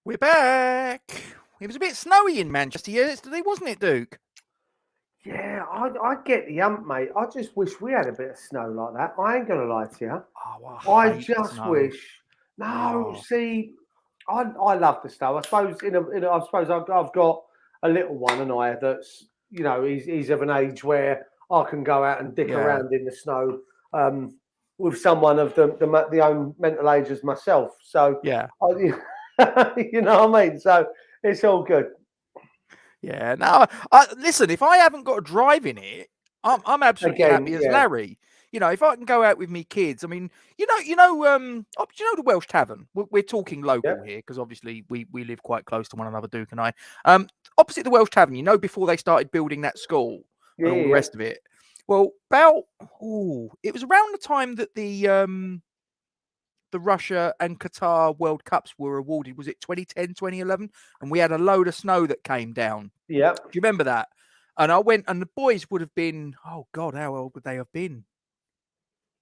We're back. It was a bit snowy in Manchester yesterday, wasn't it, Duke? Yeah, I get the ump, mate. I just wish we had a bit of snow like that. I ain't going to lie to you. Oh, I just snow. wish. No, see, I love the snow. I suppose I've got a little one and I that's, you know, he's of an age where I can go out and dick around in the snow with someone of the own mental age as myself. So yeah. You know what I mean? So it's all good. Yeah. No, listen, if I haven't got to drive in it, I'm absolutely happy as Larry. You know, if I can go out with me kids, I mean, you know the Welsh Tavern. We're talking local here because obviously we live quite close to one another, Duke and I. Opposite the Welsh Tavern, you know, before they started building that school and all the rest of it. Well, it was around the time that the Russia and Qatar World Cups were awarded. Was it 2010, 2011? And we had a load of snow that came down. Yeah. Do you remember that? And I went, and the boys would have been, oh God, how old would they have been?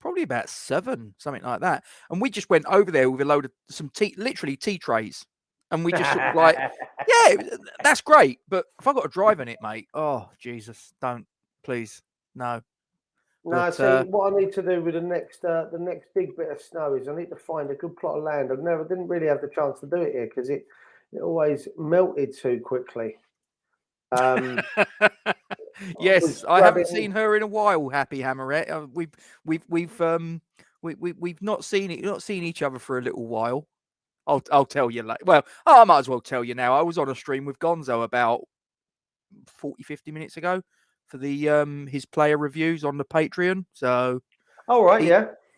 Probably about 7, something like that. And we just went over there with a load of literally tea trays. And we just sort of like, yeah, that's great. But if I got to drive in it, mate, oh, Jesus, don't, please, no. No, see, what I need to do with the next big bit of snow is I need to find a good plot of land. I didn't really have the chance to do it here because it always melted too quickly. Yes, I haven't seen her in a while, Happy Hammerette. We've not seen each other for a little while. I'll tell you later. Well, I might as well tell you now. I was on a stream with Gonzo about 40-50 minutes ago for the his player reviews on the Patreon. So,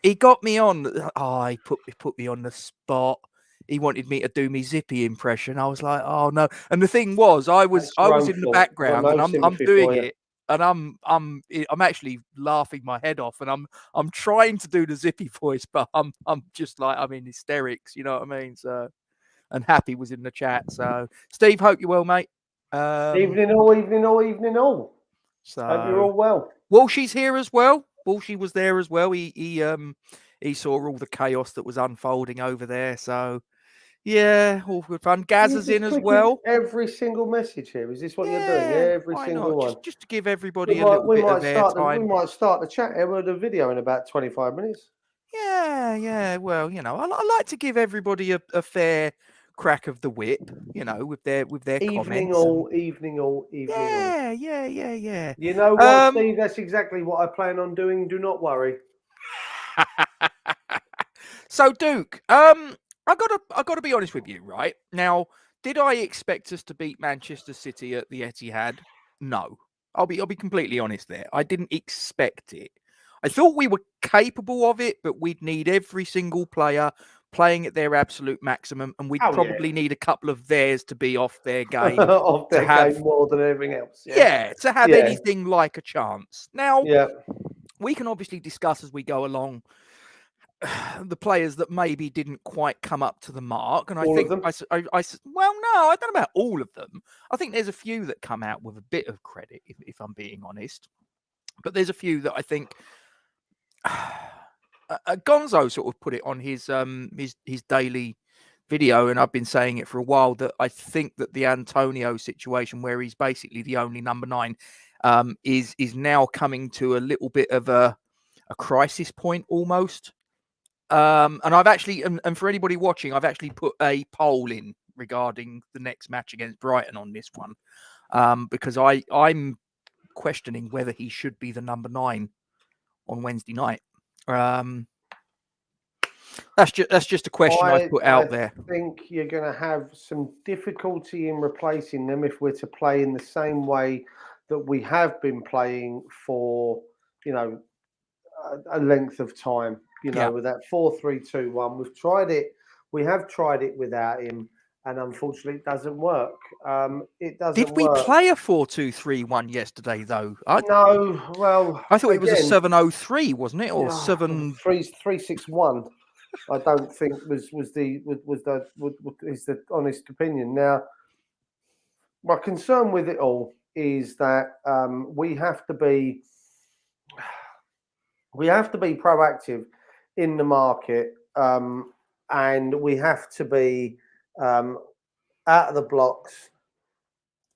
he got me on. Oh, he put me on the spot. He wanted me to do me Zippy impression. I was like, oh no. And the thing was, I was in the background and I'm doing it, and I'm actually laughing my head off, and I'm trying to do the Zippy voice, but I'm just like, I'm in hysterics. You know what I mean? So, and Happy was in the chat. So, Steve, hope you're well, mate. Evening all. So hope you're all well. Walshy's here as well. Walshy was there as well. He saw all the chaos that was unfolding over there. So yeah, all good fun. Gaz is in as well. Every single message here. Is this what you're doing? Every single one. Just to give everybody a little bit of airtime. We might start the chat here with a video in about 25 minutes. Yeah. Well, you know, I like to give everybody a fair crack of the whip, you know, with their evening comments. Evening all. Yeah. You know what, Steve? That's exactly what I plan on doing. Do not worry. So, Duke, I gotta be honest with you, right? Now, did I expect us to beat Manchester City at the Etihad? No. I'll be completely honest there. I didn't expect it. I thought we were capable of it, but we'd need every single player playing at their absolute maximum, and we'd probably need a couple of theirs to be off their game. Game more than everything else. Yeah, to have anything like a chance. Now, we can obviously discuss as we go along the players that maybe didn't quite come up to the mark, and I think no, I don't know about all of them. I think there's a few that come out with a bit of credit, if I'm being honest. But there's a few that I think Gonzo sort of put it on his daily video, and I've been saying it for a while, that I think that the Antonio situation, where he's basically the only number 9, is now coming to a little bit of a crisis point almost. And I've actually, and for anybody watching, I've actually put a poll in regarding the next match against Brighton on this one, because I'm questioning whether he should be the number 9 on Wednesday night. That's just a question I've put out there. I think you're going to have some difficulty in replacing them if we're to play in the same way that we have been playing for, you know, a length of time. You know, with that 4-3-2-1, we've tried it. We have tried it without him, and unfortunately, it doesn't work. It doesn't. Did we play a 4-2-3-1 yesterday, though? No. Well, I thought it was a 7-0-3, wasn't it, or 7-3-6-1? I don't think is the honest opinion. Now, my concern with it all is that we have to be proactive in the market, and we have to be out of the blocks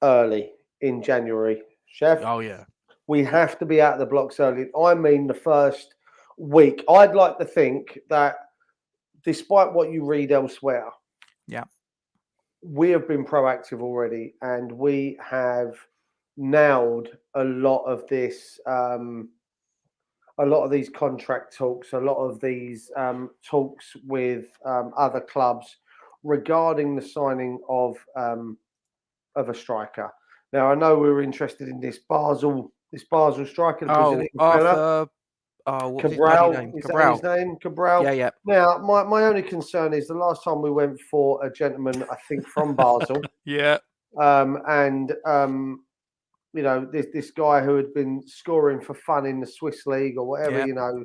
early in January, Chef. Oh yeah. We have to be out of the blocks early. I mean, the first week. I'd like to think that, despite what you read elsewhere, Yeah. we have been proactive already, and we have nailed a lot of this. A lot of these contract talks, a lot of these talks with other clubs regarding the signing of a striker. Now, I know we were interested in this Basel striker, the Brazilian fella. What was his bloody Cabral, name? is that Cabral. his name? Cabral. Yeah, yeah. Now, my only concern is the last time we went for a gentleman, I think from Basel, Yeah. and you know, this guy who had been scoring for fun in the Swiss league or whatever, Yeah. you know,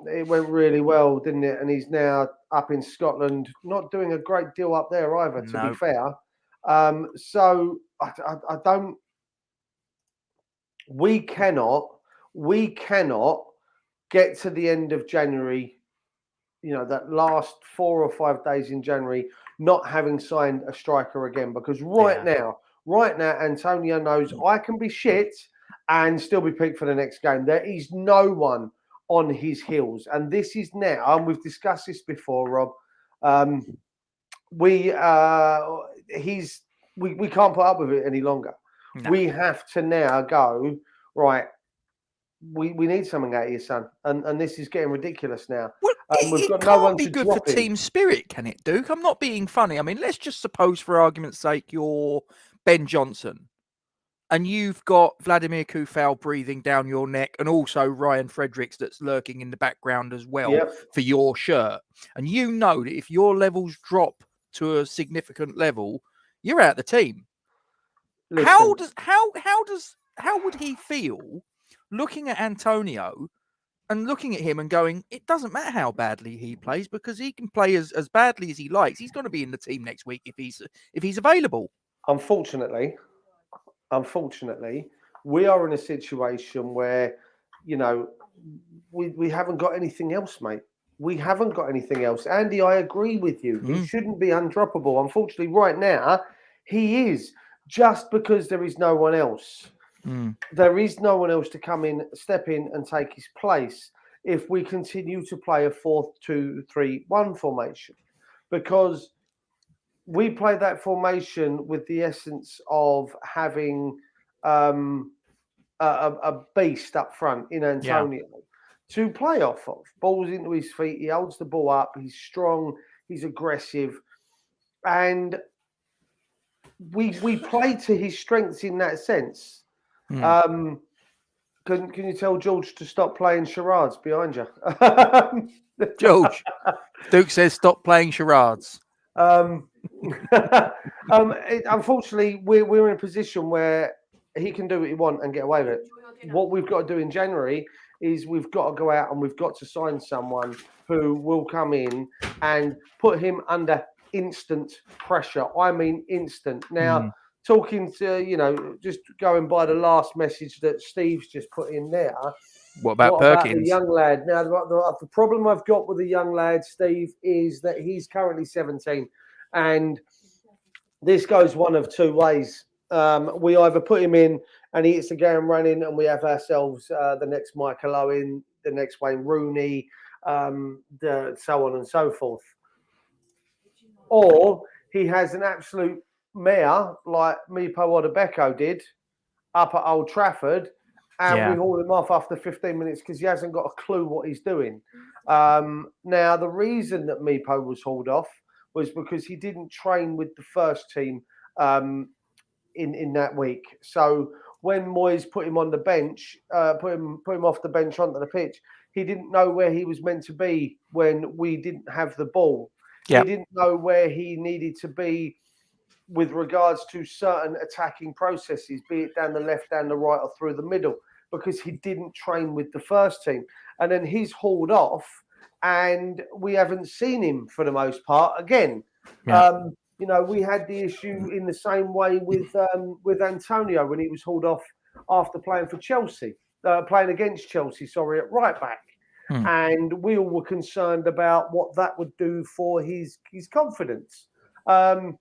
it went really well, didn't it? And he's now up in Scotland, not doing a great deal up there either, to be fair. So I don't. We cannot get to the end of January, you know, that last 4 or 5 days in January, not having signed a striker again, because right now, Antonio knows I can be shit and still be picked for the next game. There is no one on his heels, and this is now, and we've discussed this before, Rob. We can't put up with it any longer. No. We have to now go, right. We need something out of your son, and this is getting ridiculous now. Well, we've got no one be to good drop for team spirit, can it, Duke? I'm not being funny. I mean, let's just suppose, for argument's sake, you're Ben Johnson, and you've got Vladimir Kufal breathing down your neck, and also Ryan Fredericks that's lurking in the background as well for your shirt. And you know that if your levels drop to a significant level, you're out of the team. Listen. How would he feel looking at Antonio and looking at him and going, it doesn't matter how badly he plays, because he can play as badly as he likes. He's going to be in the team next week if he's available. Unfortunately, we are in a situation where, you know, we haven't got anything else, mate. We haven't got anything else. Andy, I agree with you. He shouldn't be undroppable. Unfortunately, right now, he is, just because there is no one else. There is no one else to come in, step in and take his place if we continue to play a 4-2-3-1 formation, because we play that formation with the essence of having a beast up front in Antonio to play off of. Balls into his feet, he holds the ball up, he's strong, he's aggressive, and we play to his strengths in that sense. Can you tell George to stop playing charades behind you? George, Duke says stop playing charades. Unfortunately, we're in a position where he can do what he wants and get away with it. What we've got to do in January is we've got to go out and we've got to sign someone who will come in and put him under instant pressure. I mean, instant. Now, talking to, you know, just going by the last message that Steve's just put in there. What about Perkins? About the young lad? Now, the problem I've got with the young lad, Steve, is that he's currently 17. And this goes one of two ways. We either put him in and he hits the ground running, and we have ourselves the next Michael Owen, the next Wayne Rooney, so on and so forth. Or he has an absolute mare like Mipo Odebeko did up at Old Trafford, and we haul him off after 15 minutes because he hasn't got a clue what he's doing. Now, the reason that Mipo was hauled off was because he didn't train with the first team in that week. So when Moyes put him on the bench, put him off the bench onto the pitch, he didn't know where he was meant to be when we didn't have the ball. He didn't know where he needed to be with regards to certain attacking processes, be it down the left, down the right, or through the middle, because he didn't train with the first team. And then he's hauled off, and we haven't seen him for the most part. Again, Yeah. we had the issue in the same way with Antonio when he was hauled off after playing for Chelsea, playing against Chelsea, sorry, at right back. And we all were concerned about what that would do for his confidence. And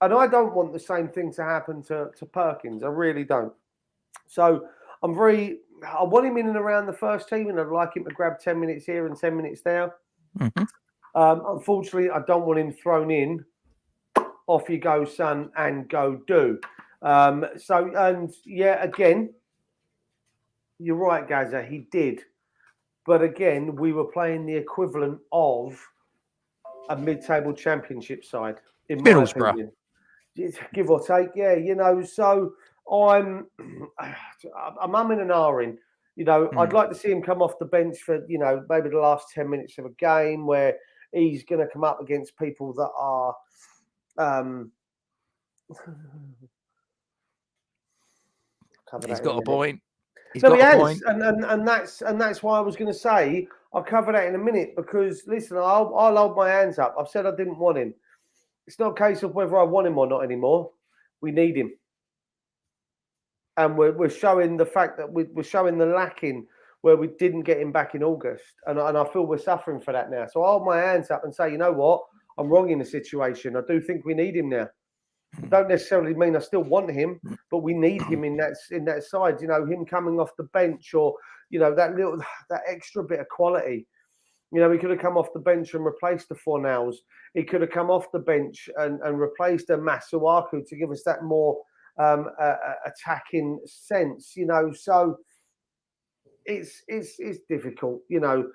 I don't want the same thing to happen to Perkins. I really don't. So I want him in and around the first team, and I'd like him to grab 10 minutes here and 10 minutes there. Unfortunately, I don't want him thrown in. Off you go, son, and go do. Again, you're right, Gaza. He did. But again, we were playing the equivalent of a mid-table championship side, in my opinion. Give or take, yeah. So I'm umming and ahhing. I'd like to see him come off the bench for, maybe the last 10 minutes of a game where he's going to come up against people that are he's got a point. He has, and that's why I was going to say I'll cover that in a minute, because listen, I'll hold my hands up. I've said I didn't want him. It's not a case of whether I want him or not anymore. We need him, and we're showing the fact that we're showing the lacking where we didn't get him back in August, and I feel we're suffering for that now. So I'll hold my hands up and say, you know what, I'm wrong in the situation. I do think we need him now. I don't necessarily mean I still want him, but we need him in that side. Him coming off the bench, or that extra bit of quality. He could have come off the bench and replaced the Fornals. He could have come off the bench and replaced a Masuaku to give us that more attacking sense. So it's difficult. You're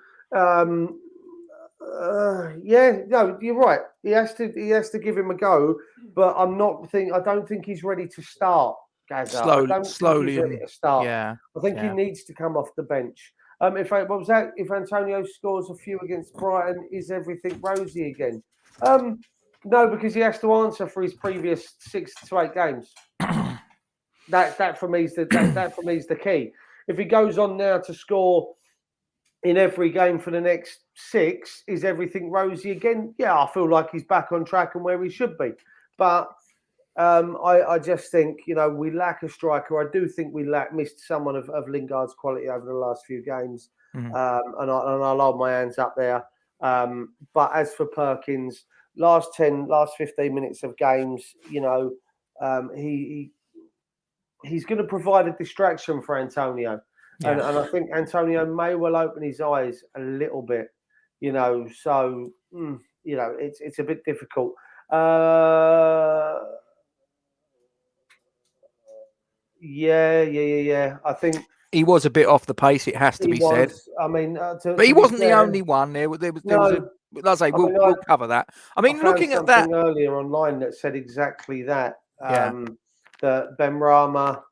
right. He has to give him a go, but I don't think he's ready to start, Gaza. I don't think he's ready to start. Yeah, I think he needs to come off the bench. If Antonio scores a few against Brighton, is everything rosy again? No, because he has to answer for his previous 6 to 8 games. That for me is the key. If he goes on now to score in every game for the next 6, is everything rosy again? Yeah, I feel like he's back on track and where he should be. But I just think, we lack a striker. I do think we missed someone of Lingard's quality over the last few games. And I'll hold my hands up there. But as for Perkins, last 15 minutes of games, he's going to provide a distraction for Antonio. Yeah. And I think Antonio may well open his eyes a little bit, so, it's a bit difficult. Yeah. I think he was a bit off the pace, it has to be said. I mean, but he wasn't the only one. There was let's say we'll cover that. I mean, looking at that earlier online that said exactly that. That Benrahma,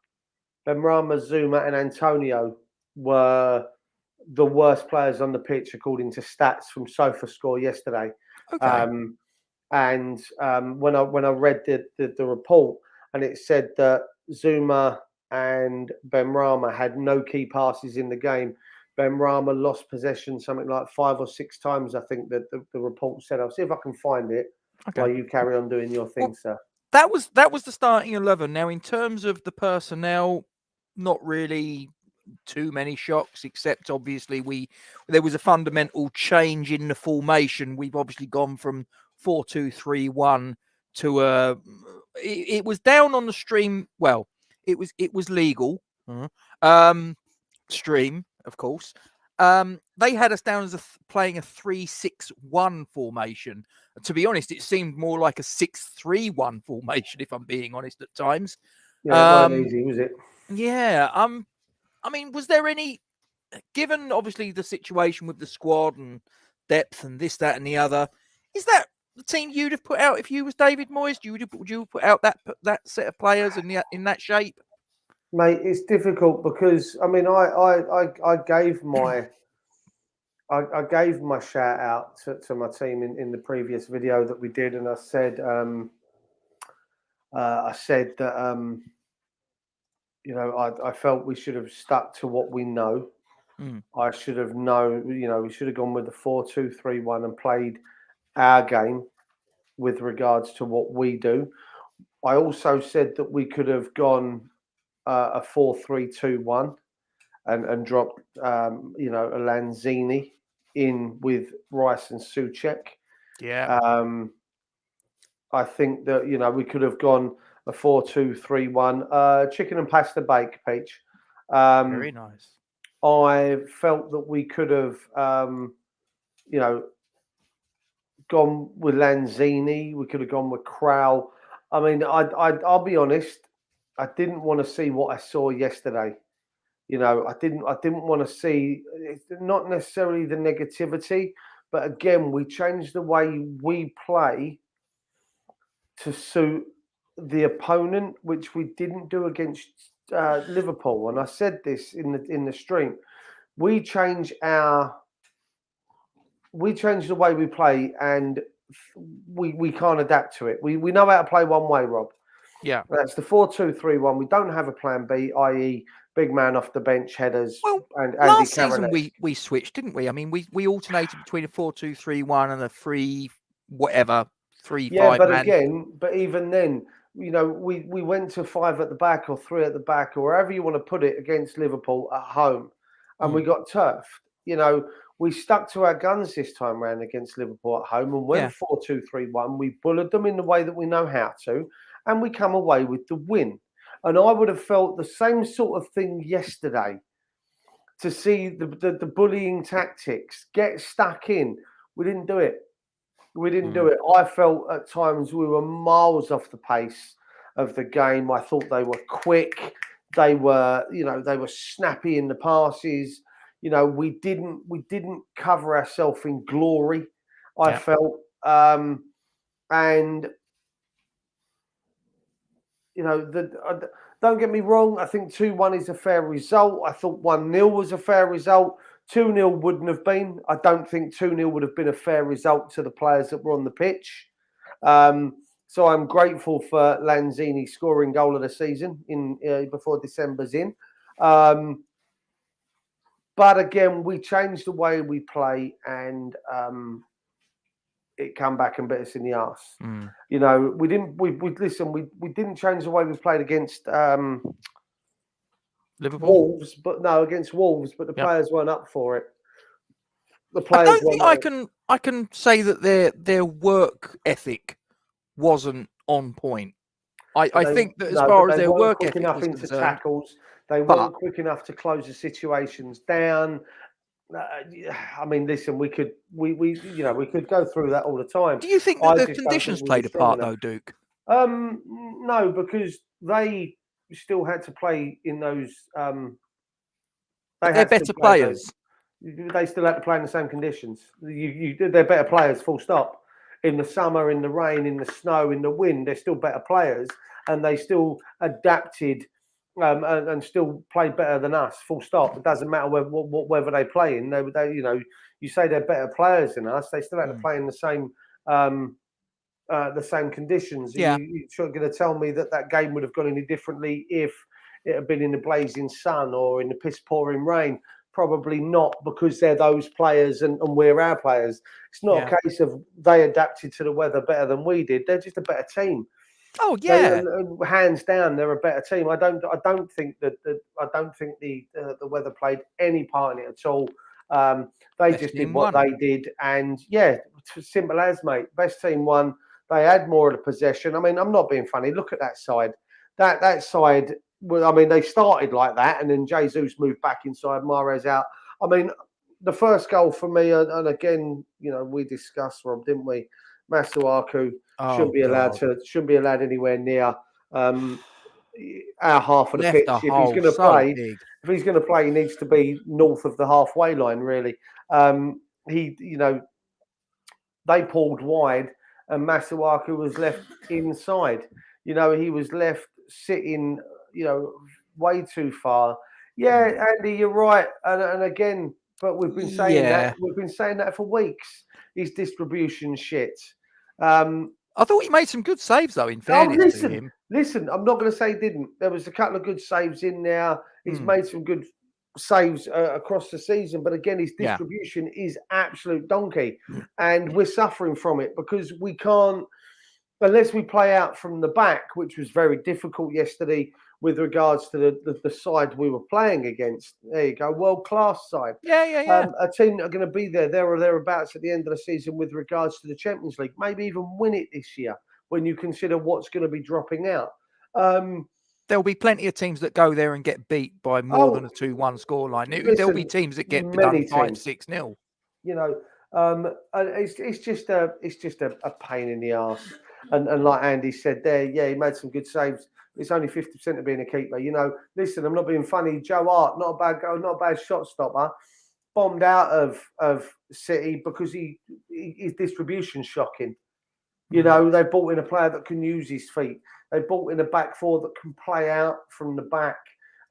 Zuma, and Antonio were the worst players on the pitch according to stats from SofaScore yesterday. Okay. And when I read the report, and it said that Zuma and Benrahma had no key passes in the game. Benrahma lost possession something like 5 or 6 times, I think that the report said. I'll see if I can find it while you carry on doing your thing, sir. That was the starting 11. Now, in terms of the personnel, not really too many shocks, except obviously there was a fundamental change in the formation. We've obviously gone from 4-2-3-1 to it was down on the stream. Well, it was legal stream, of course. They had us down as playing a 3-6-1 formation. To be honest, it seemed more like a 6-3-1 formation, if I'm being honest at times. Yeah, it wasn't easy, was it? Yeah. I mean, was there any, given obviously the situation with the squad and depth and this, that, and the other, is that the team you'd have put out if you was David Moyes? Would you put out that set of players in that shape? Mate, it's difficult because I mean I gave my shout out to my team in the previous video that we did, and I said that I felt we should have stuck to what we know. I should have known, we should have gone with the 4-2-3-1 and played our game with regards to what we do. I also said that we could have gone a 4-3-2-1 and dropped, a Lanzini in with Rice and Souček. Yeah. I think that, we could have gone a 4-2-3-1, chicken and pasta bake, Peach. Very nice. I felt that we could have, gone with Lanzini. We could have gone with Crowell. I mean, I'll be honest. I didn't want to see what I saw yesterday. I didn't want to see, not necessarily the negativity, but again, we changed the way we play to suit the opponent, which we didn't do against Liverpool. And I said this in the stream. We changed the way we play, and we can't adapt to it. We know how to play one way, Rob. Yeah. That's the 4-2-3-1. We don't have a plan B, i.e. big man off the bench headers. Well, and last season we switched, didn't we? I mean, we alternated between a 4-2-3-1 and a 3 whatever 3-5. Yeah, but even then, we went to 5 at the back or 3 at the back or wherever you want to put it against Liverpool at home, and we got turfed. We stuck to our guns this time round against Liverpool at home and went 4-2-3-1. We bullied them in the way that we know how to, and we come away with the win. And I would have felt the same sort of thing yesterday to see the bullying tactics get stuck in. We didn't do it. I felt at times we were miles off the pace of the game. I thought they were quick. They were, they were snappy in the passes. We didn't cover ourselves in glory. I felt, and don't get me wrong. I think 2-1 is a fair result. I thought 1-0 was a fair result. 2-0 wouldn't have been. I don't think 2-0 would have been a fair result to the players that were on the pitch. So I'm grateful for Lanzini scoring goal of the season before December's in. But again, we changed the way we play, and it come back and bit us in the arse. We didn't. We didn't change the way we played against Liverpool, Wolves, against Wolves, but the players weren't up for it. The players. I don't think I can say that their work ethic wasn't on point. I think that as far as their work ethic enough was into concerned, tackles, they weren't quick enough to close the situations down. I mean, listen, we could go through that all the time. Do you think that the conditions played a part, though, Duke? No, because they still had to play in those. They're better players. They still had to play in the same conditions. They're better players, full stop. In the summer, in the rain, in the snow, in the wind, they're still better players, and they still adapted and still play better than us. Full stop. It doesn't matter whether they play in. They you say they're better players than us. They still have to play in the same conditions. Yeah. You're going to tell me that game would have gone any differently if it had been in the blazing sun or in the piss pouring rain? Probably not, because they're those players and we're our players. It's not a case of they adapted to the weather better than we did. They're just a better team. Oh yeah, hands down, they're a better team. I don't think the weather played any part in it at all. They just did what they did, and simple as, mate. Best team won. They had more of the possession. I mean, I'm not being funny. Look at that side. That side. Well, I mean, they started like that, and then Jesus moved back inside, Mahrez out. I mean, the first goal for me, and again, we discussed, Rob, didn't we? Masuaku shouldn't be allowed anywhere near our half of the pitch. If he's going to play, he needs to be north of the halfway line. Really, they pulled wide, and Masuaku was left inside. He was left sitting. Way too far. Yeah, Andy, you're right. And again, but we've been saying that. We've been saying that for weeks. His distribution shit. I thought he made some good saves, though, in fairness to him. Listen, I'm not going to say he didn't. There was a couple of good saves in there. He's made some good saves across the season, but again, his distribution is absolute donkey, and we're suffering from it because we can't, unless we play out from the back, which was very difficult yesterday with regards to the side we were playing against. There you go, world-class side. A team that are going to be there or thereabouts at the end of the season with regards to the Champions League, maybe even win it this year when you consider what's going to be dropping out. There'll be plenty of teams that go there and get beat by more than a 2-1 scoreline. There'll be teams that get done 5-6-0. You know, it's just a pain in the arse. And like Andy said there, he made some good saves. It's only 50% of being a keeper. You know, listen, I'm not being funny. Joe Hart, not a bad goal, not a bad shot stopper, bombed out of City because his distribution's shocking. You know, they brought in a player that can use his feet. They brought in a back four that can play out from the back.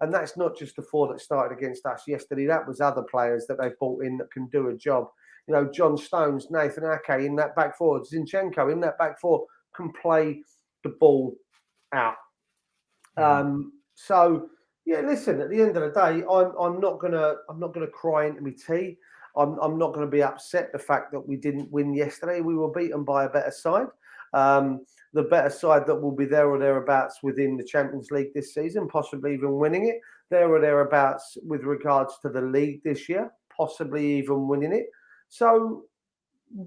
And that's not just the four that started against us yesterday. That was other players that they brought in that can do a job. You know, John Stones, Nathan Ake in that back four, Zinchenko in that back four can play the ball out. So yeah, listen, at the end of the day, I'm not gonna cry into my tea. I'm not going to be upset the fact that we didn't win yesterday. We were beaten by a better side. The better side that will be there or thereabouts within the Champions League this season, possibly even winning it. There or thereabouts with regards to the league this year, possibly even winning it. So,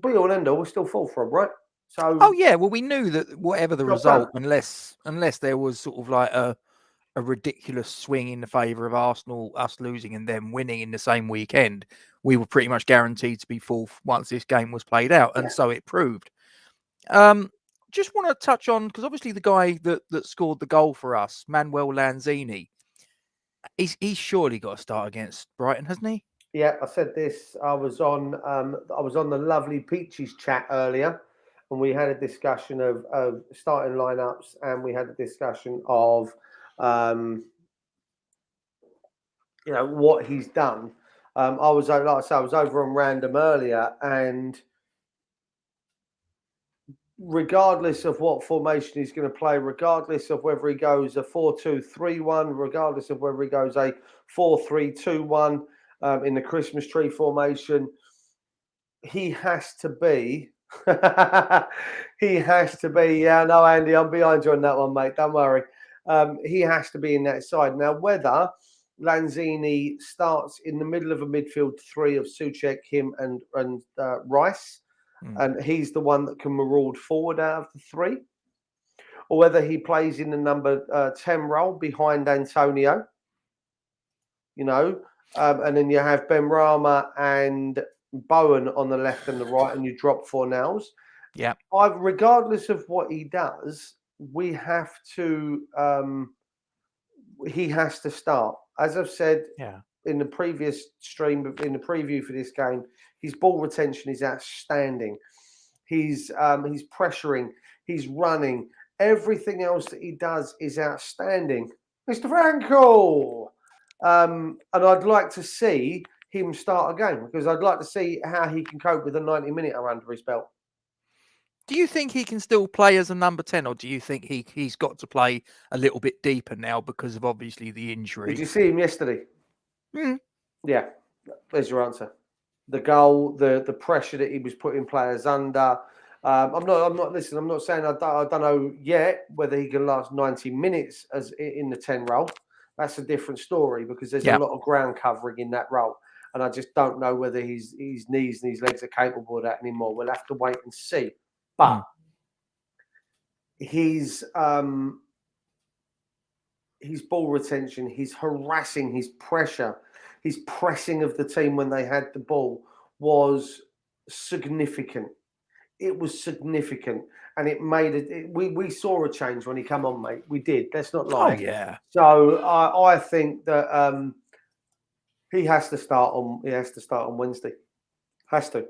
be all end all, we're still full from, right? So, well, we knew that whatever the result, unless there was sort of like a ridiculous swing in the favour of Arsenal, us losing and them winning in the same weekend, we were pretty much guaranteed to be fourth once this game was played out, and so it proved. Just want to touch on, because obviously the guy that scored the goal for us, Manuel Lanzini, he's surely got to start against Brighton, hasn't he? Yeah, I said this. I was on the Lovely Peaches chat earlier, and we had a discussion of starting lineups, and we had a discussion of what he's done. I was, like I said, I was over on Random earlier, and regardless of what formation he's going to play, regardless of whether he goes a 4-2-3-1, regardless of whether he goes a 4-3-2-1 in the Christmas tree formation, he has to be. He has to be. Yeah, no, Andy, I'm behind you on that one, mate. Don't worry. He has to be in that side. Now, whether Lanzini starts in the middle of a midfield three of Souček, him, and Rice, and he's the one that can maraud forward out of the three, or whether he plays in the number 10 role behind Antonio, and then you have Benrahma and Bowen on the left and the right, and you drop Fornals. Yeah. Regardless of what he does, we have to. He has to start. As I've said in the previous stream, in the preview for this game, his ball retention is outstanding. He's pressuring, he's running. Everything else that he does is outstanding. Mr. Franco! And I'd like to see him start a game because I'd like to see how he can cope with a 90-minute under his belt. Do you think he can still play as a number 10, or do you think he's got to play a little bit deeper now because of obviously the injury? Did you see him yesterday? Yeah, there's your answer. The goal, the pressure that he was putting players under. I'm not saying I don't know yet whether he can last 90 minutes as in the 10 role. That's a different story because there's a lot of ground covering in that role. And I just don't know whether his knees and his legs are capable of that anymore. We'll have to wait and see. But his ball retention, his harassing, his pressure, his pressing of the team when they had the ball was significant. It was significant, and it made it. We saw a change when he come on, mate. We did. Let's not lie. Oh yeah. So I think that he has to start on. He has to start on Wednesday. Has to.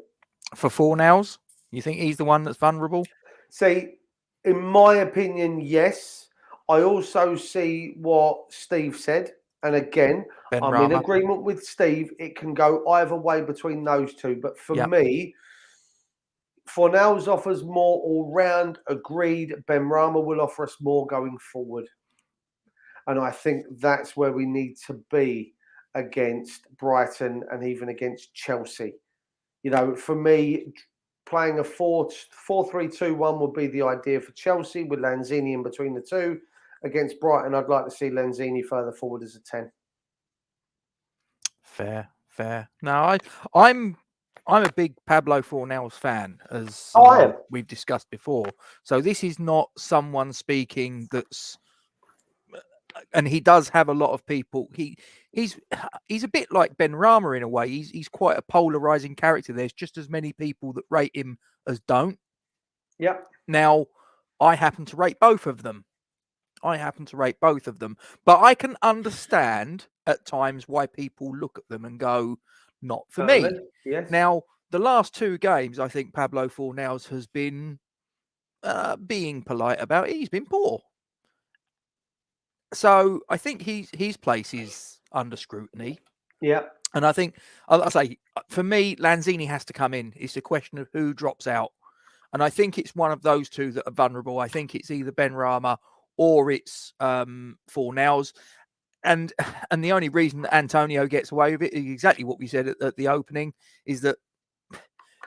For Fornals, you think he's the one that's vulnerable? See, in my opinion, yes. I also see what Steve said. And again, I'm in agreement with Steve. It can go either way between those two. But for me, Fornals offers more all-round. Agreed. Benrahma will offer us more going forward. And I think that's where we need to be against Brighton and even against Chelsea. You know, for me, playing a 4-3-2-1 would be the idea for Chelsea with Lanzini in between the two. Against Brighton, I'd like to see Lanzini further forward as a 10. Fair. No, I'm a big Pablo Fornals fan, as I am. we've discussed before. So this is not someone speaking that's, and he does have a lot of people. He's a bit like Ben Rama in a way. He's quite a polarizing character. There's just as many people that rate him as don't. Yep. Now, I happen to rate both of them. But I can understand at times why people look at them and go, not for me. Yes. Now, the last two games, I think Pablo Fornals has been, being polite about it, he's been poor. So I think his place is under scrutiny. Yeah. And I think, I'll say, for me, Lanzini has to come in. It's a question of who drops out. And I think it's one of those two that are vulnerable. I think it's either Ben Rama or it's Fornals. And the only reason that Antonio gets away with it is exactly what we said at the opening, is that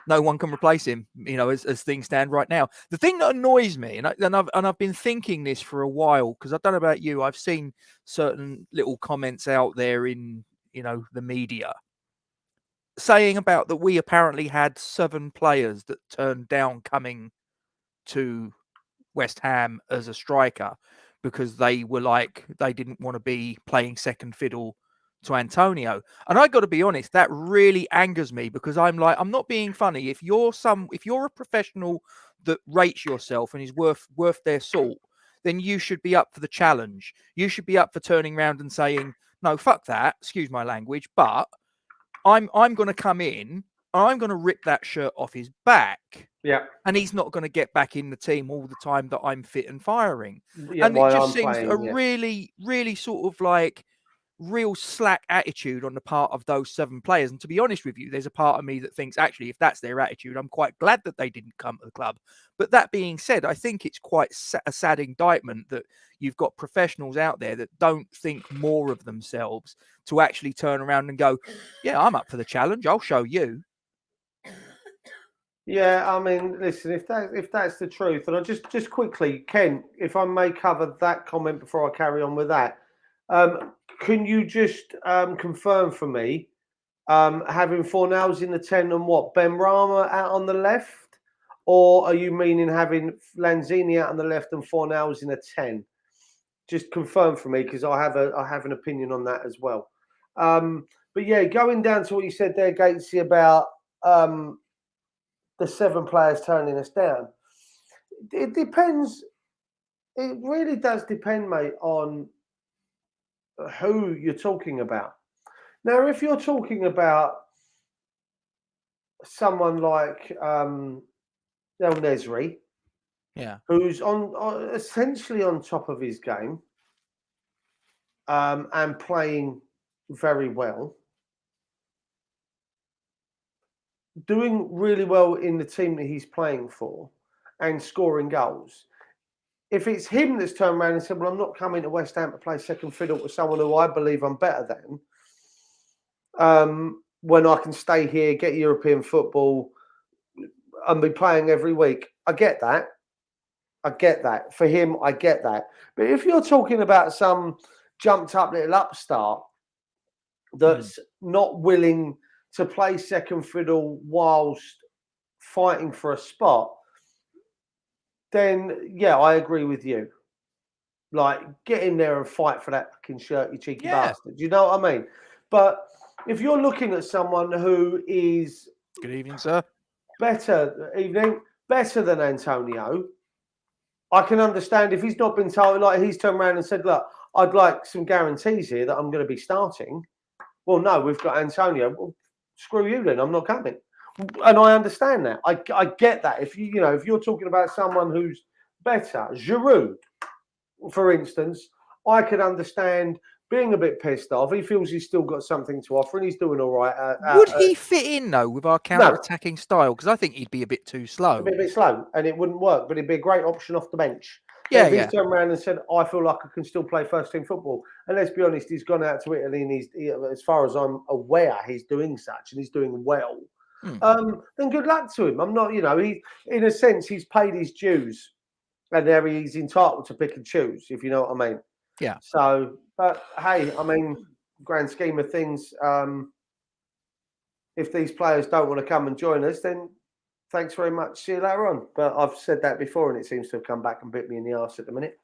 no one can replace him, you know, as things stand right now. The thing that annoys me, and I've been thinking this for a while, because I don't know about you, I've seen certain little comments out there in, you know, the media saying about that we apparently had 7 players that turned down coming to West Ham as a striker because they were like, they didn't want to be playing second fiddle to Antonio. And I got to be honest, that really angers me, because I'm like, I'm not being funny. If you're a professional that rates yourself and is worth their salt, then you should be up for the challenge. You should be up for turning around and saying, no, fuck that, excuse my language, but I'm going to come in, I'm going to rip that shirt off his back. Yeah. And he's not going to get back in the team all the time that I'm fit and firing. Yeah, and it just seems playing, really, really sort of like real slack attitude on the part of those 7 players. And to be honest with you, there's a part of me that thinks, actually, if that's their attitude, I'm quite glad that they didn't come to the club. But that being said, I think it's quite a sad indictment that you've got professionals out there that don't think more of themselves to actually turn around and go, yeah, I'm up for the challenge. I'll show you. Yeah, I mean, listen, if that's the truth, and I just quickly, Ken, if I may cover that comment before I carry on with that, can you just confirm for me, having Fornals in the 10 and what, Ben Rama out on the left, or are you meaning having Lanzini out on the left and Fornals in a 10? Just confirm for me, because I have an opinion on that as well. But yeah, going down to what you said there, Gatesy, about the 7 players turning us down. It depends. It really does depend, mate, on who you're talking about. Now, if you're talking about someone like El Nesri, yeah, who's on essentially on top of his game, and playing very well, doing really well in the team that he's playing for, and scoring goals. If it's him that's turned around and said, well, I'm not coming to West Ham to play second fiddle with someone who I believe I'm better than, when I can stay here, get European football, and be playing every week, I get that. For him, I get that. But if you're talking about some jumped up little upstart that's not willing to play second fiddle whilst fighting for a spot, then yeah, I agree with you. Like, get in there and fight for that fucking shirt, you cheeky bastard. You know what I mean? But if you're looking at someone who is, good evening, sir, better than Antonio, I can understand if he's not been told, like he's turned around and said, look, I'd like some guarantees here that I'm going to be starting. Well, no, we've got Antonio. Well, screw you then, I'm not coming. And I understand that. I get that. If if you're talking about someone who's better, Giroud, for instance, I could understand being a bit pissed off. He feels he's still got something to offer and he's doing all right. Would he fit in, though, with our counter-attacking style? Because I think he'd be a bit too slow. He'd be a bit slow and it wouldn't work, but he'd be a great option off the bench. Yeah, If he's turned around and said, "I feel like I can still play first team football," and let's be honest, he's gone out to Italy, and as far as I'm aware, he's doing such, and he's doing well. Then good luck to him. I'm not, he, in a sense, he's paid his dues, and there he's entitled to pick and choose, if you know what I mean. Yeah. So, but hey, I mean, grand scheme of things, if these players don't want to come and join us, then thanks very much. See you later on. But I've said that before, and it seems to have come back and bit me in the arse at the minute.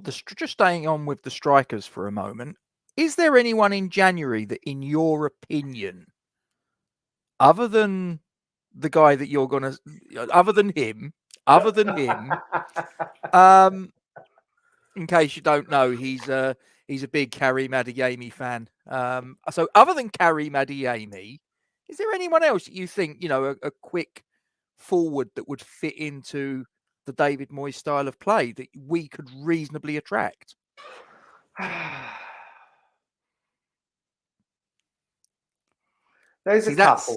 Just staying on with the strikers for a moment. Is there anyone in January that, in your opinion, other than the guy that you're gonna, other than him, in case you don't know, he's a big Karim Adeyemi fan. So other than Karim Adeyemi, is there anyone else that you think, a quick forward that would fit into the David Moyes style of play that we could reasonably attract? There's a couple.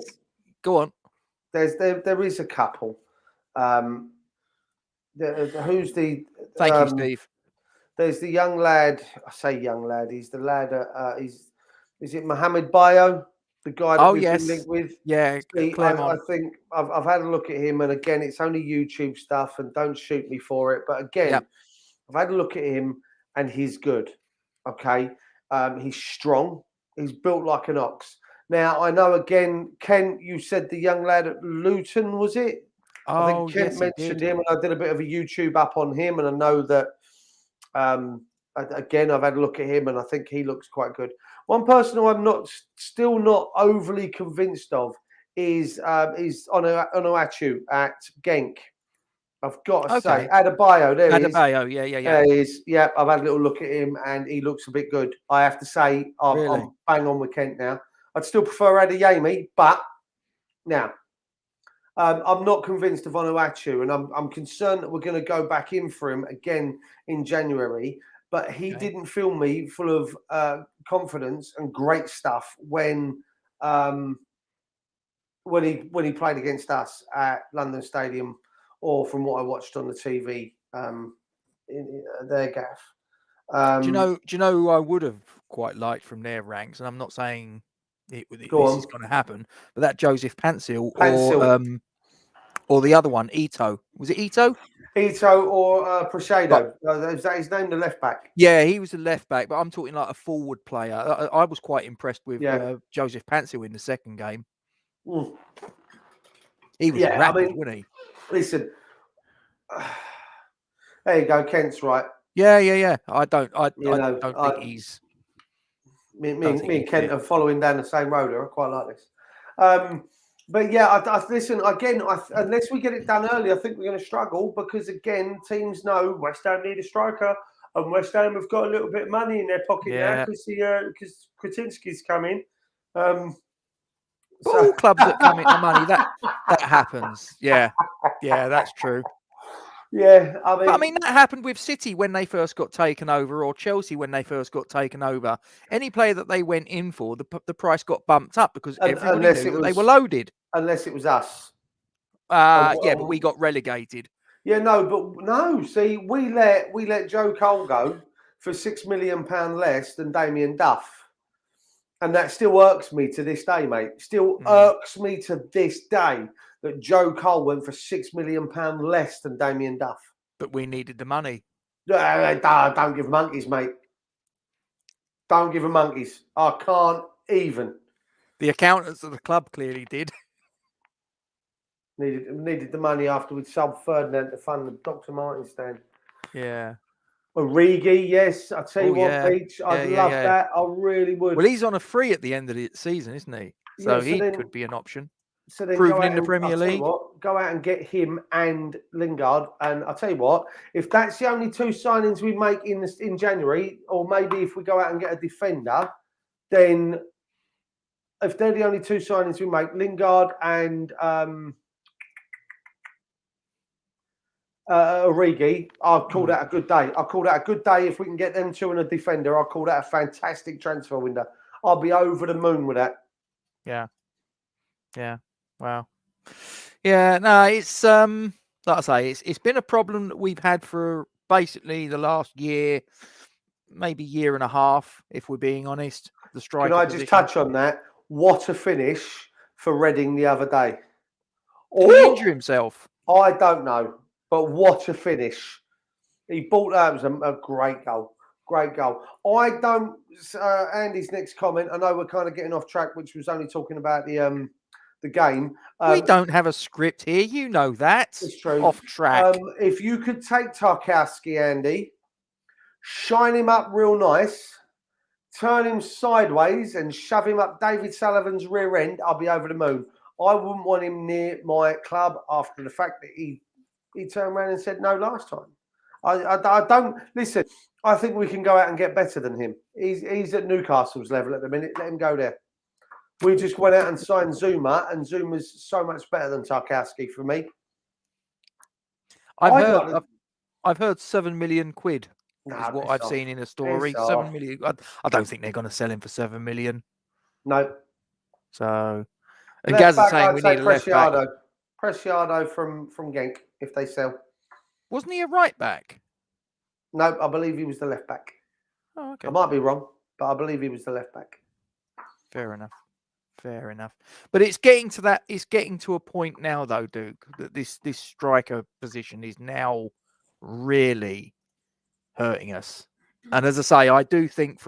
Go on. There is a couple. Who's the? Thank you, Steve. There's the young lad. I say young lad. He's the lad. Is it Mohamed Bayo, the guy that we've been linked with? Yeah, I think I've had a look at him, and again, it's only YouTube stuff, and don't shoot me for it. But again, I've had a look at him, and he's good. Okay, he's strong. He's built like an ox. Now I know. Again, Ken, you said the young lad at Luton, was it? I think Kent mentioned him, and I did a bit of a YouTube up on him, and I know that. Again, I've had a look at him, and I think he looks quite good. One person who I'm still not overly convinced of is Onuachu at Genk. I've got to say, Adebayo. There he is. Adebayo, yeah. There he is. Yeah, I've had a little look at him, and he looks a bit good. I have to say, I'm bang on with Kent now. I'd still prefer Adeyemi, but now. I'm not convinced of Onuachu, and I'm concerned that we're going to go back in for him again in January. But he didn't fill me full of confidence and great stuff when he played against us at London Stadium, or from what I watched on the TV in their gaff. Do you know who I would have quite liked from their ranks? And I'm not saying this is going to happen, but that Joseph Pancil. Or the other one, Ito. Was it Ito? Ito or Prashado. Is that his name, the left back? Yeah, he was a left back, but I'm talking like a forward player. I was quite impressed with Joseph Pancil in the second game. He was rapid, wasn't he? Listen, there you go. Kent's right. Yeah. I don't think he's. Me and Kent are following down the same road. I quite like this. But yeah, I listen again. Unless we get it done early, I think we're going to struggle because again, teams know West Ham need a striker, and West Ham have got a little bit of money in their pocket now because Kretinsky's coming. All clubs that come into money, that happens. Yeah, that's true. Yeah, I mean that happened with City when they first got taken over, or Chelsea when they first got taken over. Any player that they went in for, the price got bumped up because everybody knew that they were loaded. Unless it was us. But we got relegated. Yeah, no. See, we let Joe Cole go for £6 million less than Damien Duff, and that still irks me to this day, mate. Still irks me to this day that Joe Cole went for £6 million less than Damien Duff. But we needed the money. Don't give monkeys, mate. Don't give them monkeys. I can't even. The accountants of the club clearly did. Needed the money after we'd sold Ferdinand to fund the Dr. Martin stand. Yeah. Origi, yes. I tell you what, Peach, I'd love that. I really would. Well, he's on a free at the end of the season, isn't he? So he could be an option. So then proven in the Premier League. Go out and get him and Lingard. And I'll tell you what, if that's the only two signings we make in January, or maybe if we go out and get a defender, then if they're the only two signings we make, Lingard and Origi, I'll call that a good day. I'll call that a good day if we can get them two and a defender. I'll call that a fantastic transfer window. I'll be over the moon with that. Yeah. Wow. Yeah, no, it's like I say, it's been a problem that we've had for basically the last year, maybe year and a half, if we're being honest. The Can striker I just position. touch on that? What a finish for Reading the other day. Did he injure himself? I don't know, but what a finish. He bought that. It was a great goal. Great goal. I don't. Andy's next comment. I know we're kind of getting off track, which was only talking about the game. We don't have a script here. You know that. It's true. Off track. If you could take Tarkowski, Andy, shine him up real nice, turn him sideways, and shove him up David Sullivan's rear end, I'll be over the moon. I wouldn't want him near my club after the fact that he turned around and said no last time. I don't listen. I think we can go out and get better than him. He's at Newcastle's level at the minute. Let him go there. We just went out and signed Zuma, and Zuma's so much better than Tarkowski for me. I've heard 7 million quid is what I've seen in a story. 7 million. I don't think they're going to sell him for 7 million. No. So, and Gaz is saying we need a left back. Preciado from Genk if they sell. Wasn't he a right back? No, I believe he was the left back. Oh, okay. I might be wrong, but I believe he was the left back. Fair enough. Fair enough. But it's getting to that. It's getting to a point now, though, Duke, that this striker position is now really hurting us. And as I say, I do think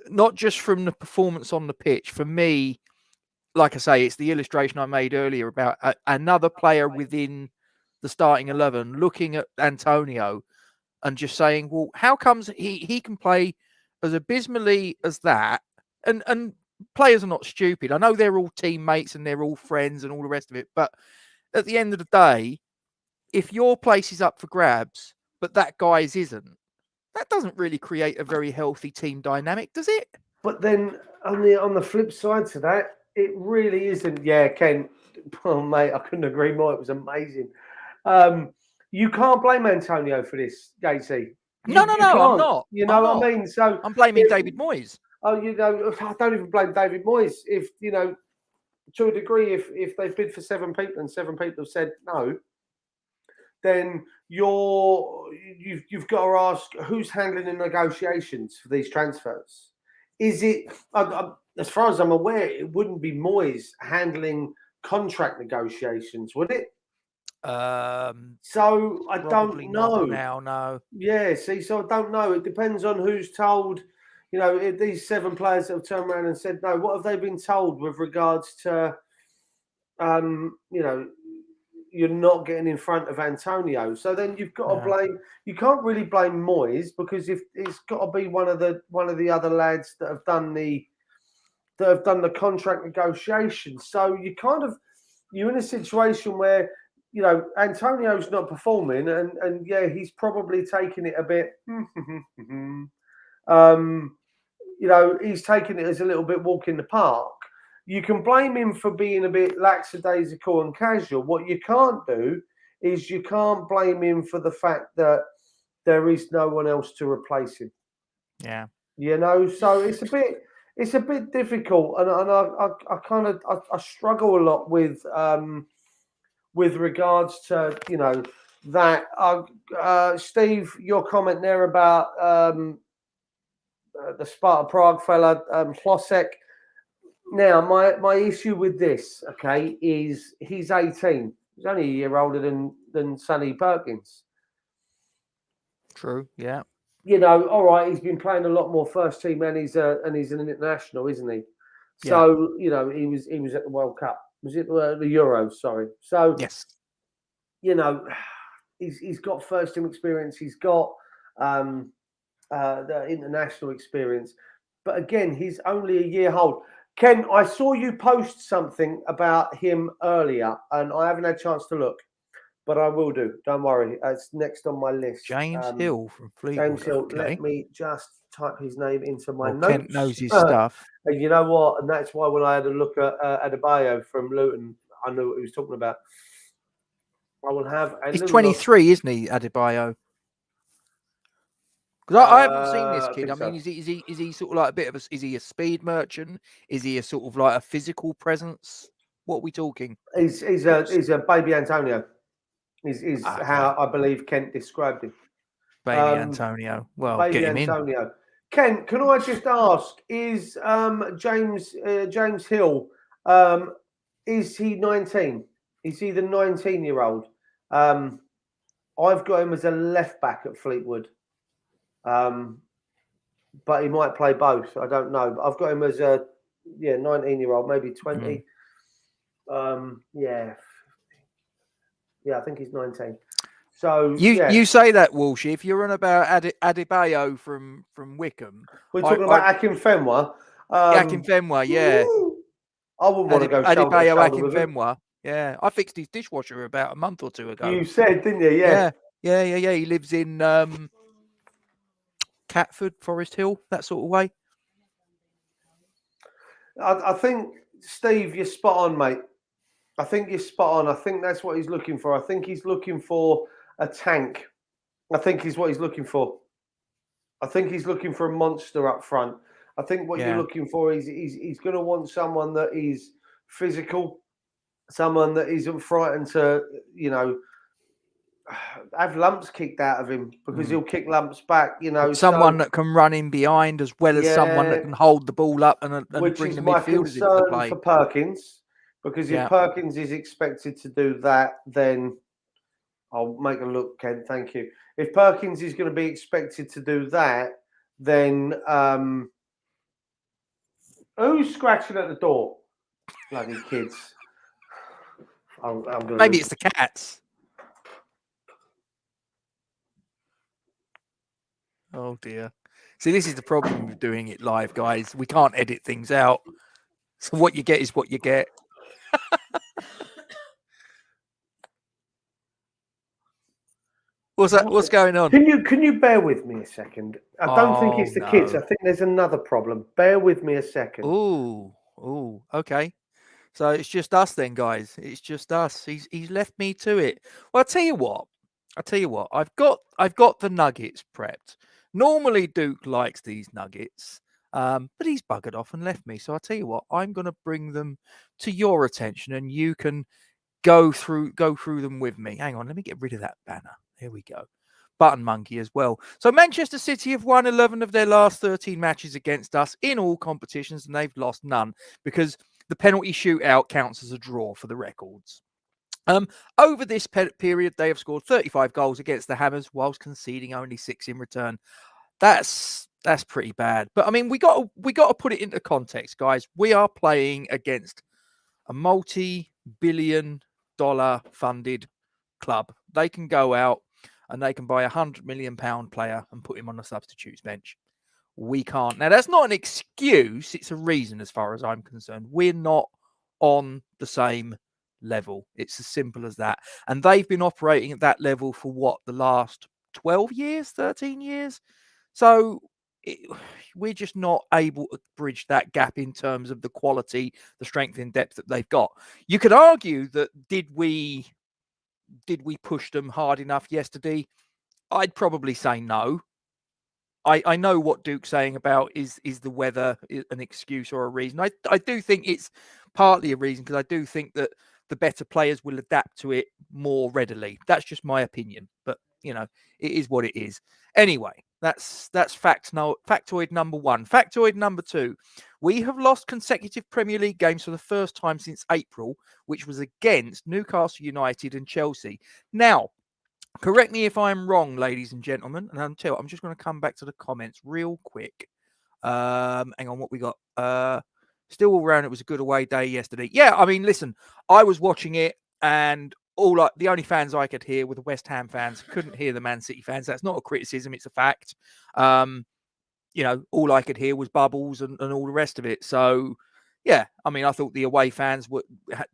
not just from the performance on the pitch, for me, like I say, it's the illustration I made earlier about another player within the starting 11 looking at Antonio and just saying, well, how comes he can play as abysmally as that? And players are not stupid. I know they're all teammates and they're all friends and all the rest of it. But at the end of the day, if your place is up for grabs, but that guy's isn't, that doesn't really create a very healthy team dynamic, does it? But then on the flip side to that, it really isn't. Yeah, Ken, oh, mate, I couldn't agree more. It was amazing. You can't blame Antonio for this, JC. No, I'm not. You know what I mean? So I'm blaming David Moyes. Oh, I don't even blame David Moyes. If to a degree, if they bid for 7 people and 7 people have said no, then you've got to ask who's handling the negotiations for these transfers. Is it, as far as I'm aware, it wouldn't be Moyes handling contract negotiations, would it? So I don't know. Now, no. Yeah, see, so I don't know. It depends on who's told. If these 7 players that have turned around and said no, what have they been told with regards to, you're not getting in front of Antonio. So then you've got to blame. You can't really blame Moyes because if it's got to be one of the other lads that have done the contract negotiations. So you're in a situation where Antonio's not performing, and yeah, he's probably taking it a bit. He's taking it as a little bit walk in the park. You can blame him for being a bit lackadaisical and casual. What you can't do is you can't blame him for the fact that there is no one else to replace him. Yeah. So it's a bit difficult, and I struggle a lot with regards to that. Steve, your comment there about the Sparta Prague fella, Hlosek. Now, my issue with this, okay, is he's 18. He's only a year older than Sonny Perkins. True, yeah. All right, he's been playing a lot more first team, and he's an international, isn't he? Yeah. So he was at the World Cup. Was it the Euros? Sorry. So yes, he's got first team experience. He's got the international experience, but again, he's only a year old. Ken, I saw you post something about him earlier, and I haven't had a chance to look, but I will do. Don't worry. It's next on my list. James Hill from Fleetwood. James Hill. Okay. Let me just type his name into my notes. Kent knows his stuff. And you know what? And that's why when I had a look at Adebayo from Luton, I knew what he was talking about. I will have. He's 23, isn't he, Adebayo? Because I haven't seen this kid. I mean, so. Is he sort of like a bit of is he a speed merchant? Is he a sort of like a physical presence? What are we talking? He's a baby Antonio. Is Okay. how I believe Kent described him. Baby Antonio. Well, Baby get him Antonio. In. Kent, can I just ask, is James Hill, is he 19? Is he the 19-year-old? I've got him as a left back at Fleetwood. But he might play both. I don't know. But I've got him as a 19-year-old, maybe 20. Yeah, I think he's 19. So you say that, Walsh. If you're on about Adebayo from Wickham, we're talking about Akinfenwa. Akinfenwa, yeah. I wouldn't want to go shoulder to Adebayo shoulder with him. Akinfenwa. Yeah, I fixed his dishwasher about a month or two ago. You said, didn't you? Yeah. He lives in Catford, Forest Hill, that sort of way. I think, Steve, you're spot on, mate. I think you're spot on. I think that's what he's looking for. I think he's looking for a tank. I think is what he's looking for. I think he's looking for a monster up front. I think what you're looking for is he's going to want someone that is physical, someone that isn't frightened to, have lumps kicked out of him, because he'll kick lumps back, Someone that can run in behind as well as someone that can hold the ball up and which bring is the my midfielders into the play. concern for Perkins, because if Perkins is expected to do that, then I'll make a look, Ken. Thank you. If Perkins is going to be expected to do that, then who's scratching at the door? Bloody kids. Maybe it's the cats. Oh dear. See, this is the problem with doing it live, guys. We can't edit things out. So what you get is what you get. What's going on? Can you bear with me a second? I don't think it's the kids. I think there's another problem. Bear with me a second. Ooh, okay. So it's just us then, guys. It's just us. He's left me to it. Well, I'll tell you what. I've got the nuggets prepped. Normally Duke likes these nuggets, but he's buggered off and left me. So I'll tell you what. I'm going to bring them to your attention, and you can go through them with me. Hang on, let me get rid of that banner. Here we go. Button monkey as well. So Manchester City have won 11 of their last 13 matches against us in all competitions, and they've lost none because the penalty shootout counts as a draw for the records. Over this period, they have scored 35 goals against the Hammers, whilst conceding only 6 in return. That's pretty bad. But I mean, we got to put it into context, guys. We are playing against a multi-billion-dollar funded club. They can go out and they can buy £100 million player and put him on the substitutes bench. We can't. Now, that's not an excuse. It's a reason as far as I'm concerned. We're not on the same level. It's as simple as that. And they've been operating at that level for what, the last 12 years, 13 years? So we're just not able to bridge that gap in terms of the quality, the strength and depth that they've got. You could argue that did we push them hard enough yesterday? I'd probably say no. I know what Duke's saying about is the weather an excuse or a reason. I do think it's partly a reason, because I do think that the better players will adapt to it more readily. That's just my opinion, but it is what it is. Anyway, that's factoid number 1. Factoid number 2: we have lost consecutive Premier League games for the first time since April, which was against Newcastle United and Chelsea. Now, correct me if I'm wrong, ladies and gentlemen, and I'm just going to come back to the comments real quick. Hang on, what we got? Still all round, it was a good away day yesterday. Yeah, I mean, listen, I was watching it, and the only fans I could hear were the West Ham fans. Couldn't hear the Man City fans. That's not a criticism; it's a fact. All I could hear was bubbles and all the rest of it. So, yeah, I mean, I thought the away fans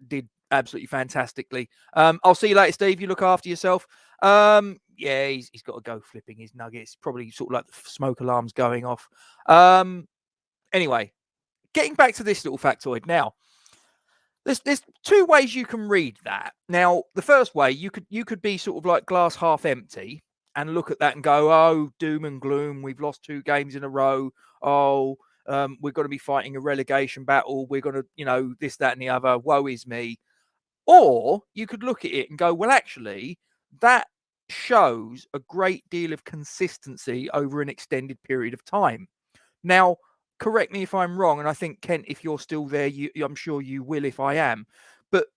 did absolutely fantastically. I'll see you later, Steve. You look after yourself. Yeah, he's got to go flipping his nuggets. Probably sort of like the smoke alarms going off. Anyway, getting back to this little factoid now. There's 2 ways you can read that. Now, the first way, you could be sort of like glass half empty and look at that and go, oh, doom and gloom. We've lost 2 games in a row. Oh, we're going to be fighting a relegation battle. We're going to, this, that, and the other. Woe is me. Or you could look at it and go, well, actually, that shows a great deal of consistency over an extended period of time. Now, correct me if I'm wrong, and I think, Kent, if you're still there, I'm sure you will if I am. But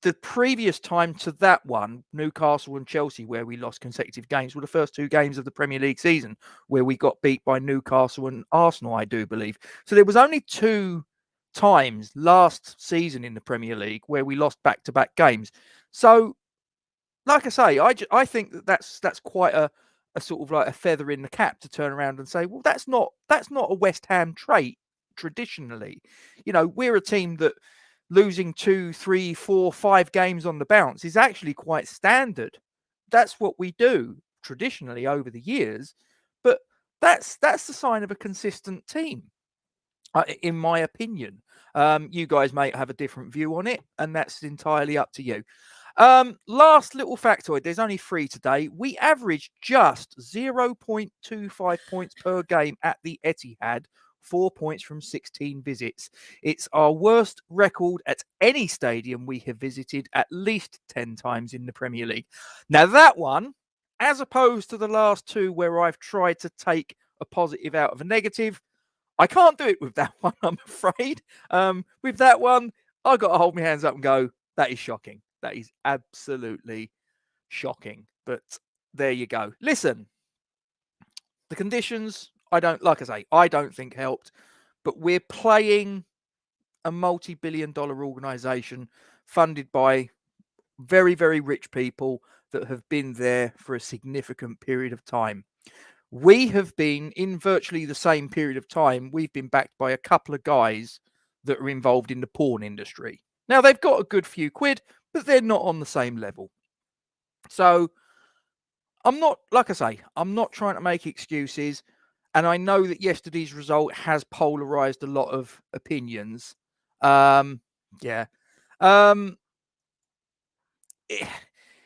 the previous time to that one, Newcastle and Chelsea, where we lost consecutive games, were the first 2 games of the Premier League season, where we got beat by Newcastle and Arsenal, I do believe. So there was only 2 times last season in the Premier League where we lost back-to-back games. So, like I say, I think that's quite a sort of like a feather in the cap to turn around and say, well, that's not a West Ham trait traditionally. You know, we're a team that losing 2, 3, 4, 5 games on the bounce is actually quite standard. That's what we do traditionally over the years, but that's the sign of a consistent team, in my opinion. You guys may have a different view on it, and that's entirely up to you. Last little factoid, there's only 3 today. We averaged just 0.25 points per game at the Etihad, 4 points from 16 visits. It's our worst record at any stadium we have visited at least 10 times in the Premier League. Now, that one, as opposed to the last 2 where I've tried to take a positive out of a negative, I can't do it with that one, I'm afraid. With that one, I've got to hold my hands up and go, that is shocking. That is absolutely shocking. But there you go. Listen, the conditions, I don't think helped. But we're playing a multi-billion-dollar organization funded by very, very rich people that have been there for a significant period of time. We have been, in virtually the same period of time, we've been backed by a couple of guys that are involved in the porn industry. Now, they've got a good few quid, but they're not on the same level. So, I'm not trying to make excuses. And I know that yesterday's result has polarized a lot of opinions. Yeah.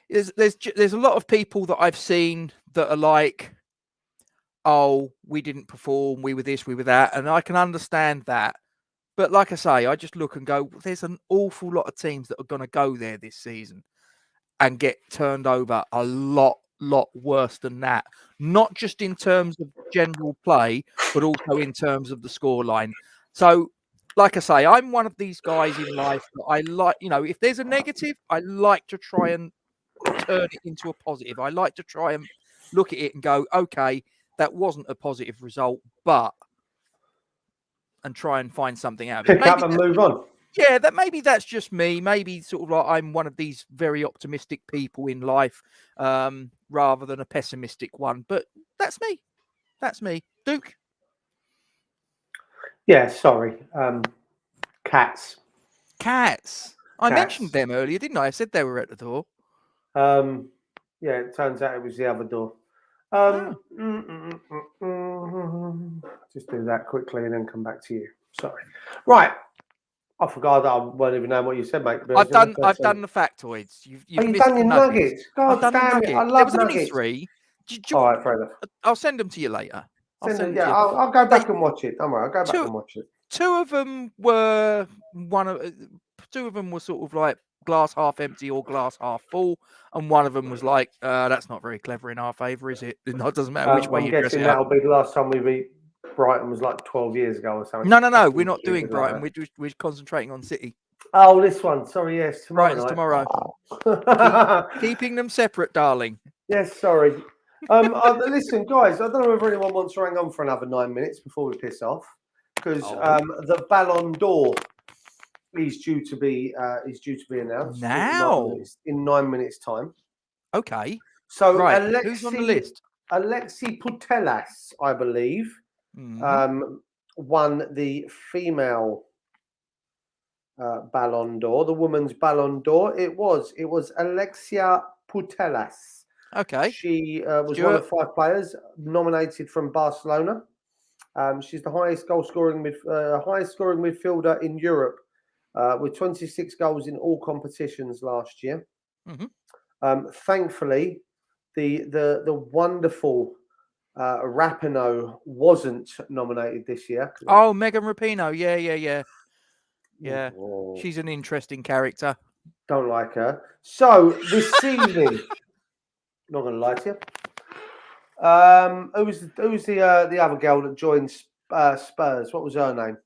There's a lot of people that I've seen that are like, oh, we didn't perform, we were this, we were that. And I can understand that. But like I say, I just look and go, there's an awful lot of teams that are going to go there this season and get turned over a lot worse than that. Not just in terms of general play, but also in terms of the scoreline. So, like I say, I'm one of these guys in life that I like, if there's a negative, I like to try and turn it into a positive. I like to try and look at it and go, okay, that wasn't a positive result, and try and find something out of it. Pick up and move on. Yeah, that's just me. Maybe sort of like I'm one of these very optimistic people in life, rather than a pessimistic one. But that's me. That's me. Duke? Yeah, sorry. Cats. I mentioned them earlier, didn't I? I said they were at the door. Yeah, it turns out it was the other door. Just do that quickly and then come back to you. Sorry. Right. I forgot. I won't even know what you said, mate. I've done the factoids. You've done your nuggets. God damn it! I love there was nuggets. Only 3. All right, fair enough. I'll send them to you later. I'll go back and watch it. Don't worry, I'll go back and watch it. 2 of them were 2 of them were sort of like glass half empty or glass half full, and one of them was like, that's not very clever in our favour, is it? It doesn't matter which way you dress it. That'll be the last time we beat Brighton was like 12 years ago or something. No, we're not doing Brighton. We're concentrating on City. Oh, this one. Sorry, yes, tomorrow. Tomorrow. Keeping them separate, darling. Yes, sorry. Listen, guys, I don't know if anyone wants to hang on for another 9 minutes before we piss off, because the Ballon d'Or is due to be announced now in 9 minutes' time. Okay. So, right. Who's on the list? Alexis Putellas, I believe, won the female Ballon d'Or, the women's Ballon d'Or. It was Alexia Putellas. Okay. She was one of 5 players nominated from Barcelona. She's the highest scoring midfielder in Europe, with 26 goals in all competitions last year. Thankfully, the wonderful Rapinoe wasn't nominated this year. Megan Rapinoe, yeah. Oh. She's an interesting character. Don't like her. So this evening, not going to lie to you. Who's the other girl that joined Spurs? What was her name?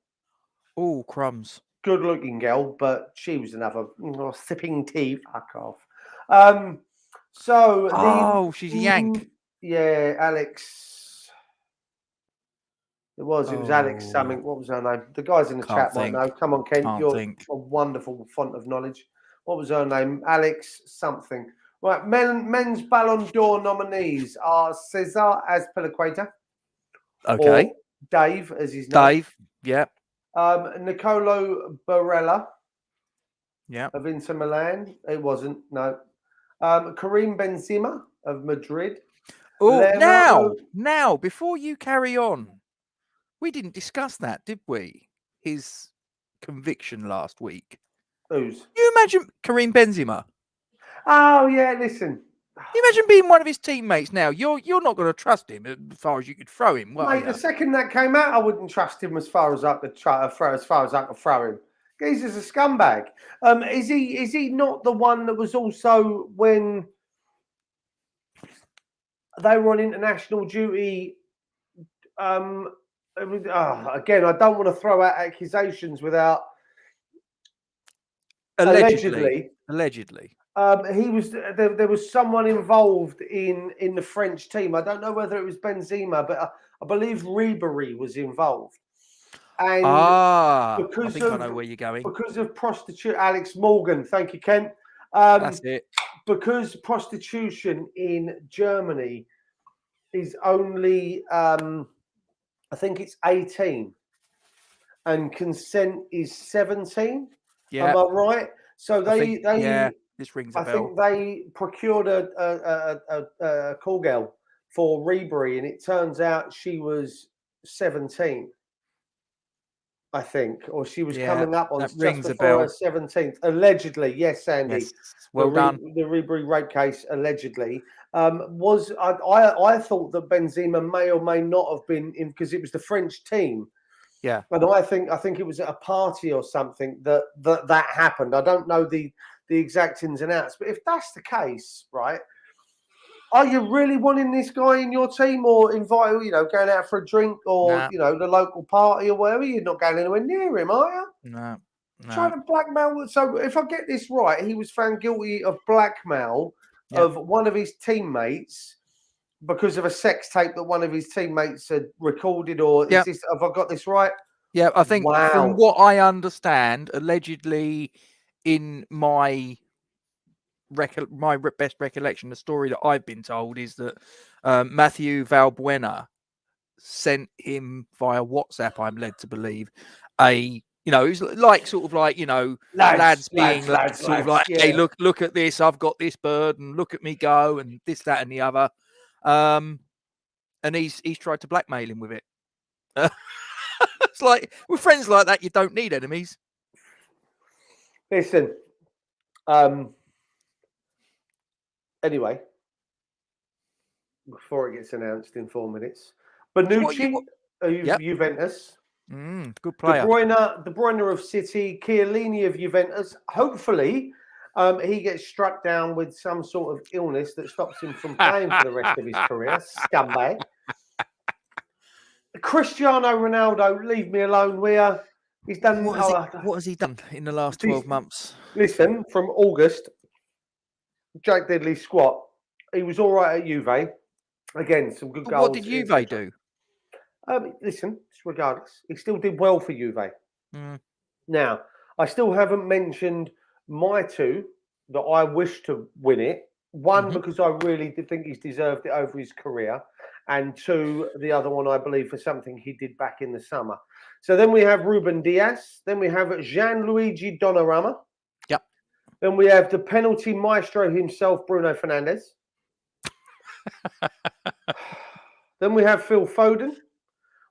Oh, crumbs. Good-looking girl, but she was another sipping tea. Fuck off. So she's a Yank. Yeah, Alex. It was Alex Oh, something. What was her name? The guys in the can't chat might think. know. Come on, Ken. Can't You're think. a wonderful font of knowledge. What was her name? Alex something. Right, men's Ballon d'Or nominees are Cesar Azpilicueta, Okay. or Dave, as he's known. Dave. Yeah. Nicolo Barella Yeah. of Inter Milan. It wasn't, no. Karim Benzema of Madrid. Oh, now, before you carry on, we didn't discuss that, did we? His conviction last week. Whose? Can you imagine Karim Benzema? Oh, yeah, listen. Can you imagine being one of his teammates now? You're not going to trust him as far as you could throw him. Mate, the second that came out, I wouldn't trust him as far as I could throw him. He's just a scumbag. Is he not the one that was also when they were on international duty? Again, I don't want to throw out accusations without allegedly. He was there was someone involved in the French team. I don't know whether it was Benzema, but I believe Ribéry was involved. And I think I know where you're going. Because of prostitution, Alex Morgan, thank you, Ken. That's it. Because prostitution in Germany is only, I think it's 18, and consent is 17. Yeah. Am I right? So this rings a bell. I think they procured a call girl for Ribéry, and it turns out she was 17. I think, or she was coming up on just before her 17th, allegedly. Yes, Sandy. Yes. Well done. The Ribéry rape case, allegedly, I thought that Benzema may or may not have been in, because it was the French team. Yeah, and I think it was at a party or something that happened. I don't know the exact ins and outs, but if that's the case, right? Are you really wanting this guy in your team, or invite, going out for a drink, or the local party or whatever? You're not going anywhere near him, are you? No. Trying to blackmail. So if I get this right, he was found guilty of blackmail of one of his teammates because of a sex tape that one of his teammates had recorded. Or have I got this right? Yeah, I think from what I understand, allegedly, in my best recollection, the story that I've been told is that Matthew Valbuena sent him via WhatsApp, I'm led to believe, it's like sort of like, lads, hey, look at this, I've got this bird, and look at me go, and this, that, and the other. And he's tried to blackmail him with it. It's like, with friends like that, you don't need enemies. Listen, anyway, before it gets announced in 4 minutes, Bonucci, Juventus. Good player. De Bruyne of City, Chiellini of Juventus. Hopefully, he gets struck down with some sort of illness that stops him from playing for the rest of his career. Scumbag. Cristiano Ronaldo, leave me alone. He's done. What has he done in the last 12 months? Listen, from August, Jack Deadly squat. He was all right at Juve. Again, some good goals. What did Juve do? Listen, regardless, he still did well for Juve. Now, I still haven't mentioned my two that I wish to win it. One, because I really did think he's deserved it over his career. And two, the other one, I believe, for something he did back in the summer. So then we have Ruben Diaz. Then we have Gianluigi Donnarumma. Yep. Then we have the penalty maestro himself, Bruno Fernandes. Then we have Phil Foden.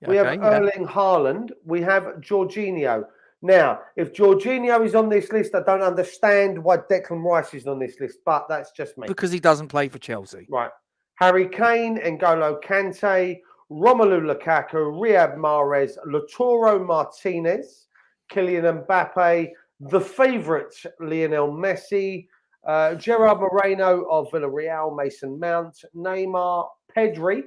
We have Erling Haaland. We have Jorginho. Now, if Jorginho is on this list, I don't understand why Declan Rice is on this list, but that's just me. Because he doesn't play for Chelsea. Right. Harry Kane, N'Golo Kante, Romelu Lukaku, Riyad Mahrez, Lautaro Martinez, Kylian Mbappe, The favourite, Lionel Messi, Gerard Moreno of Villarreal, Mason Mount, Neymar, Pedri,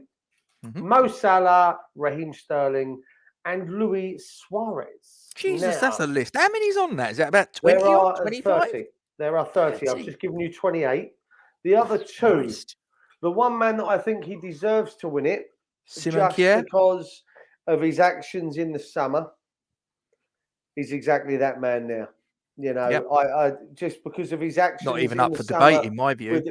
Mo Salah, Raheem Sterling, and Luis Suarez. Jesus, Now, that's a list. How many's on that? Is that about there 20 odd, are 25? 30. There are 30. I've just given you 28. The other two, Christ. the one man that I think he deserves to win it, Simon just Kjaer? because of his actions in the summer, he's exactly that man now. You know, Yep. I just because of his actions Not even in up the for summer, debate, in my view.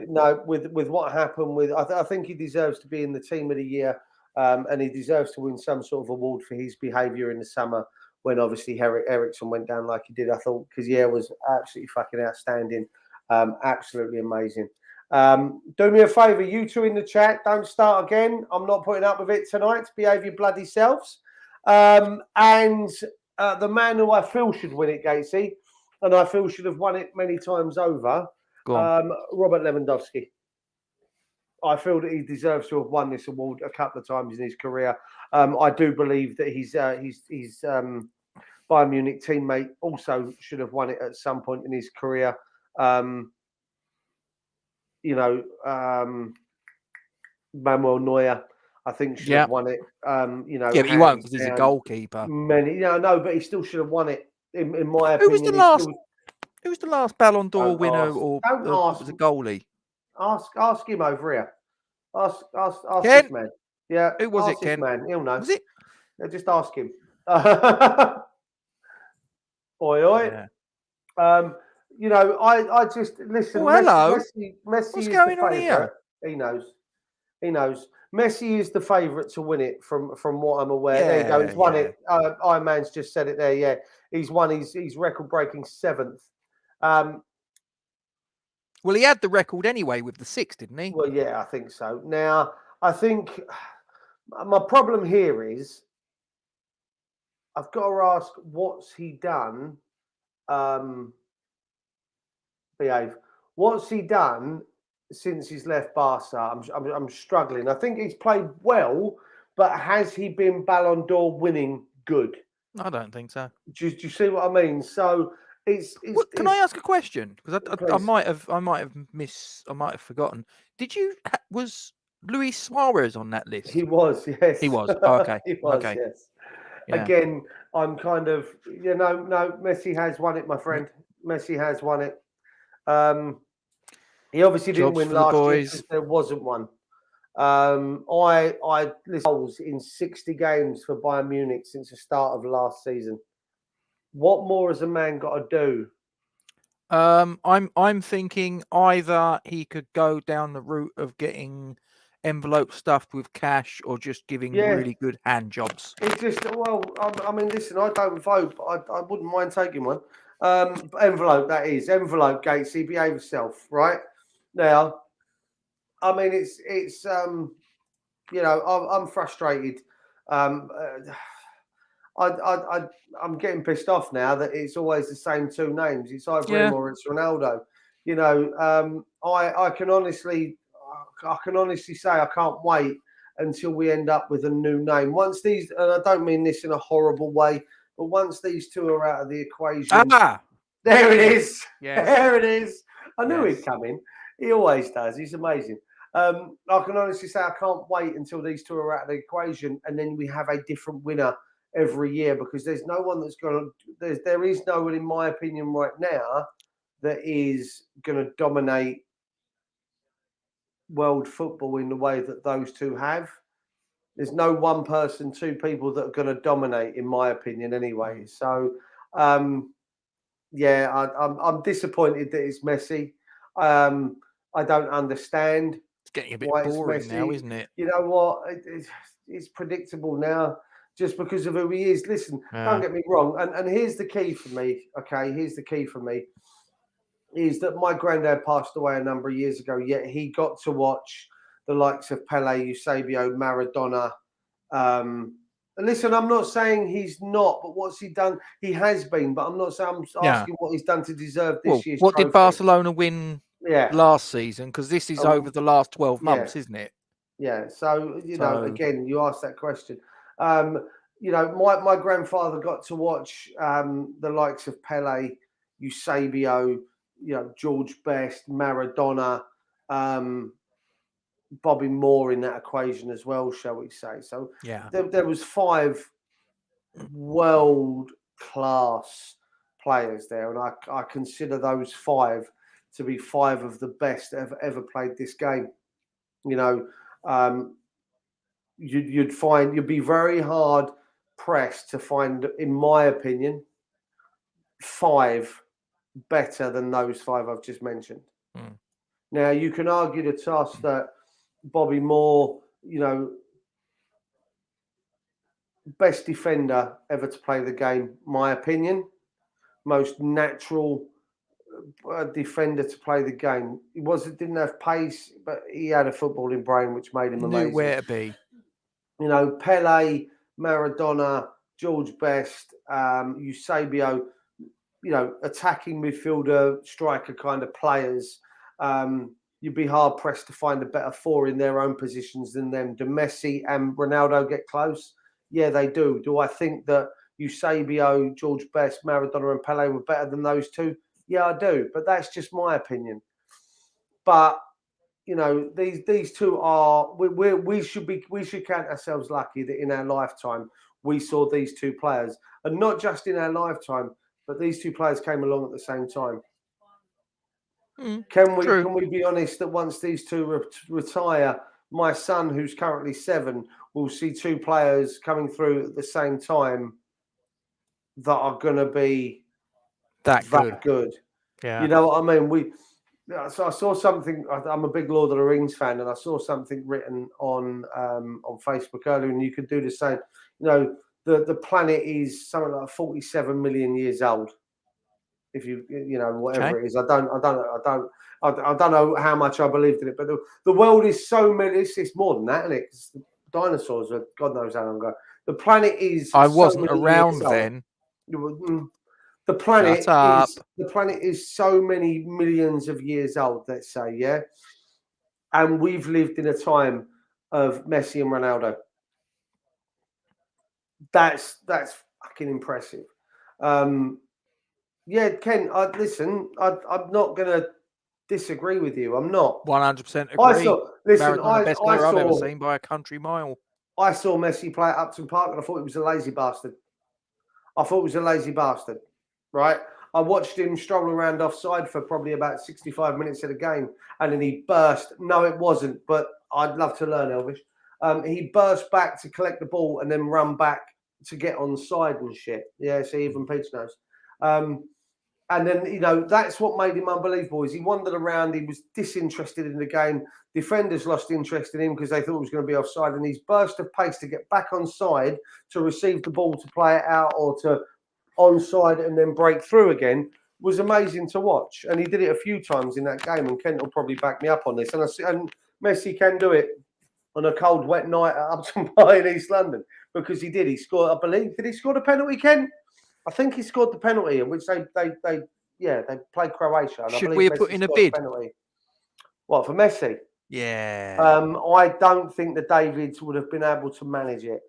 with what happened with, I think he deserves to be in the team of the year, and he deserves to win some sort of award for his behaviour in the summer when obviously Ericsson went down like he did. I thought Kjaer was absolutely fucking outstanding, absolutely amazing. Do me a favour, you two in the chat, don't start again. I'm not putting up with it tonight. Behave your bloody selves. And the man who I feel should win it, Gatesy, and I feel should have won it many times over, Robert Lewandowski. I feel that he deserves to have won this award a couple of times in his career. I do believe that his Bayern Munich teammate also should have won it at some point in his career. Manuel Neuer, I think, should have won it. Yeah, but he won't because he's a goalkeeper. No, but he still should have won it. In my opinion, Who was the last Ballon d'Or winner was a goalie? Ask him over here. Ask Ken? this man. Yeah, who was ask it, Ken? This man. He'll know. Was it? Yeah, just ask him. Oi. Yeah. I just listen. Oh, hello. Messi What's is going the on favourite. here? He knows. Messi is the favourite to win it from what I'm aware. Yeah, there you go. He's won it. Iron Man's just said it there. Yeah, he's won. He's record-breaking 7th. Well, he had the record anyway with the 6, didn't he? Well, yeah, I think so. Now, I think my problem here is I've got to ask, what's he done? Behave. What's he done since he's left Barca? I'm struggling. I think he's played well, but has he been Ballon d'Or winning good? I don't think so. Do you see what I mean? So can I ask a question? Because I might have forgotten. Was Luis Suarez on that list? He was, yes. He was. Oh, okay. He was, okay. yes. Yeah. Again, I'm kind of, no, Messi has won it, my friend. Messi has won it. He obviously didn't win last year because there wasn't one. I listed goals in 60 games for Bayern Munich since the start of last season. What more has a man got to do? I'm thinking either he could go down the route of getting envelope stuffed with cash or just giving really good hand jobs. It's just, I mean, listen, I don't vote, but I wouldn't mind taking one. Envelope, that is. Envelope, Gatesy, behave yourself, right? Now, I mean, it's I'm frustrated. I'm getting pissed off now that it's always the same two names. It's either him or it's Ronaldo. I can honestly say I can't wait until we end up with a new name. Once these, and I don't mean this in a horrible way, but once these two are out of the equation, there it is. Yes. There it is. I knew he'd come in. He always does. He's amazing. I can honestly say I can't wait until these two are out of the equation, and then we have a different winner every year, because there's no one that's going to. There is no one, in my opinion, right now that is going to dominate world football in the way that those two have. There's no one person, two people that are going to dominate, in my opinion, anyway. So, I'm disappointed that it's Messi. I don't understand. It's getting a bit boring now, isn't it? You know what? It's predictable now, just because of who he is. Listen, don't get me wrong. And here's the key for me. Okay, here's the key for me. Is that my granddad passed away a number of years ago, yet he got to watch the likes of Pele, Eusebio, Maradona. Listen, I'm not saying he's not, but what's he done? He has been, but I'm not saying I'm asking what he's done to deserve this year's what trophy. did Barcelona win last season? Because this is over the last 12 months, isn't it? Yeah. So, again, you asked that question. My grandfather got to watch the likes of Pele, Eusebio, George Best, Maradona, Bobby Moore in that equation as well, shall we say. So there was 5 world-class players there, and I consider those 5 to be 5 of the best ever played this game. You'd be very hard pressed to find, in my opinion, 5 better than those 5 I've just mentioned. Now, you can argue the toss that Bobby Moore, best defender ever to play the game, my opinion, most natural defender to play the game. He didn't have pace, but he had a footballing brain which made him amazing. Knew where to be. Pele, Maradona, George Best, Eusebio, attacking midfielder, striker kind of players. You'd be hard pressed to find a better 4 in their own positions than them. Do Messi and Ronaldo get close? Yeah, they do. Do I think that Eusebio, George Best, Maradona and Pele were better than those 2? Yeah, I do. But that's just my opinion. But these 2 are. We should count ourselves lucky that in our lifetime we saw these 2 players, and not just in our lifetime, but these 2 players came along at the same time. Can we be honest that once these 2 retire, my son, who's currently 7, will see 2 players coming through at the same time that are going to be that good. Yeah. You know what I mean? So I saw something. I'm a big Lord of the Rings fan, and I saw something written on Facebook earlier, and you could do the same. The planet is something like 47 million years old. If whatever it is, I don't know how much I believed in it, but the world is so many. It's more than that, isn't it? The dinosaurs are God knows how long ago. The planet is. I wasn't around then. The planet is so many millions of years old. Let's say, yeah, and we've lived in a time of Messi and Ronaldo. That's fucking impressive. Yeah, Ken, listen, I'm not going to disagree with you. I'm not. 100% agree. Maradona, best player I've ever seen by a country mile. I saw Messi play at Upton Park and I thought he was a lazy bastard. Right? I watched him stroll around offside for probably about 65 minutes of the game and then he burst. No, it wasn't, but I'd love to learn, Elvish. He burst back to collect the ball and then run back to get on side and shit. Yeah, see, even Peach knows. And then, that's what made him unbelievable is he wandered around. He was disinterested in the game. Defenders lost interest in him because they thought he was going to be offside. And his burst of pace to get back on side, to receive the ball, to play it out or to onside and then break through again was amazing to watch. And he did it a few times in that game. And Kent will probably back me up on this. And Messi can do it on a cold, wet night at Upton Park in East London because he did. He scored, I believe. Did he score the penalty, Ken? I think he scored the penalty, in which they played Croatia. And Should we have put in a bid? What, for Messi? Yeah. I don't think the Davids would have been able to manage it.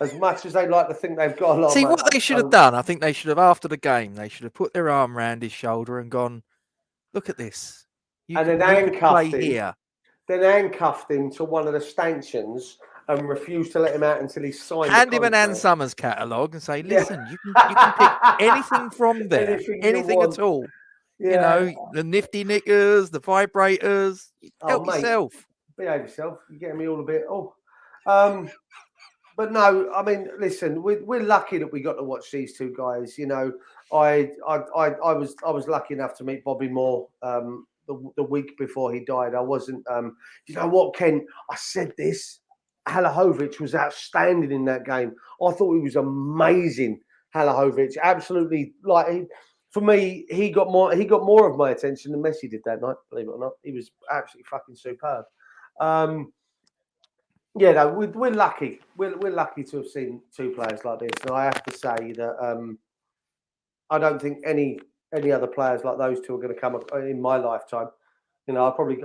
As much as they like to think they've got a lot. See, what they should have done, I think they should have, after the game, they should have put their arm around his shoulder and gone, look at this. You then handcuffed him here. Then handcuffed him to one of the stanchions and refused to let him out until he signed. Hand him an Ann Summers catalogue and say, listen, you can pick anything from there, anything at all. Yeah. The nifty knickers, the vibrators. Help yourself. Behave yourself. You're getting me all a bit. But no, I mean, listen, we're lucky that we got to watch these 2 guys. I was lucky enough to meet Bobby Moore the week before he died. I wasn't. You know what, Ken? I said this. Halahovic was outstanding in that game. I thought he was amazing. Halahovic, absolutely, for me, he got more of my attention than Messi did that night. Believe it or not, he was absolutely fucking superb. We're lucky. We're lucky to have seen 2 players like this, and I have to say that I don't think any other players like those 2 are going to come up in my lifetime. I'll probably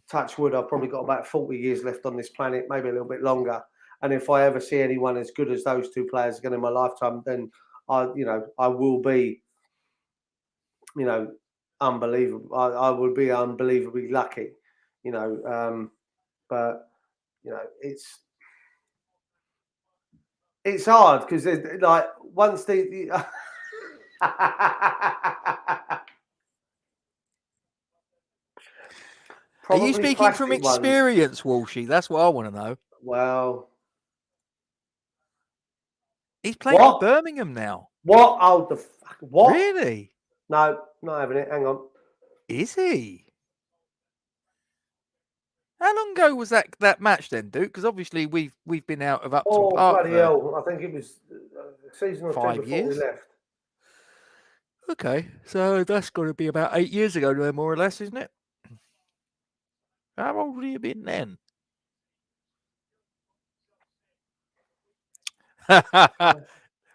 touch wood, I've probably got about 40 years left on this planet, maybe a little bit longer. And if I ever see anyone as good as those 2 players again in my lifetime, then I will be you know, unbelievable. I would be unbelievably lucky, you know. But you know, it's hard because like once the Are you probably speaking from plastic ones. experience, Walshy? That's what I want to know. Well, He's playing for what? Birmingham now. What? Oh, the fuck! What? Really? No, not having it. Hang on. Is he? How long ago was that match then, Duke? Because obviously we've been out of Upton Oh, Park bloody for hell. I think it was a season or two 5 before we years. left. Okay, so that's got to be about 8 years ago, more or less, isn't it? How old have you been then?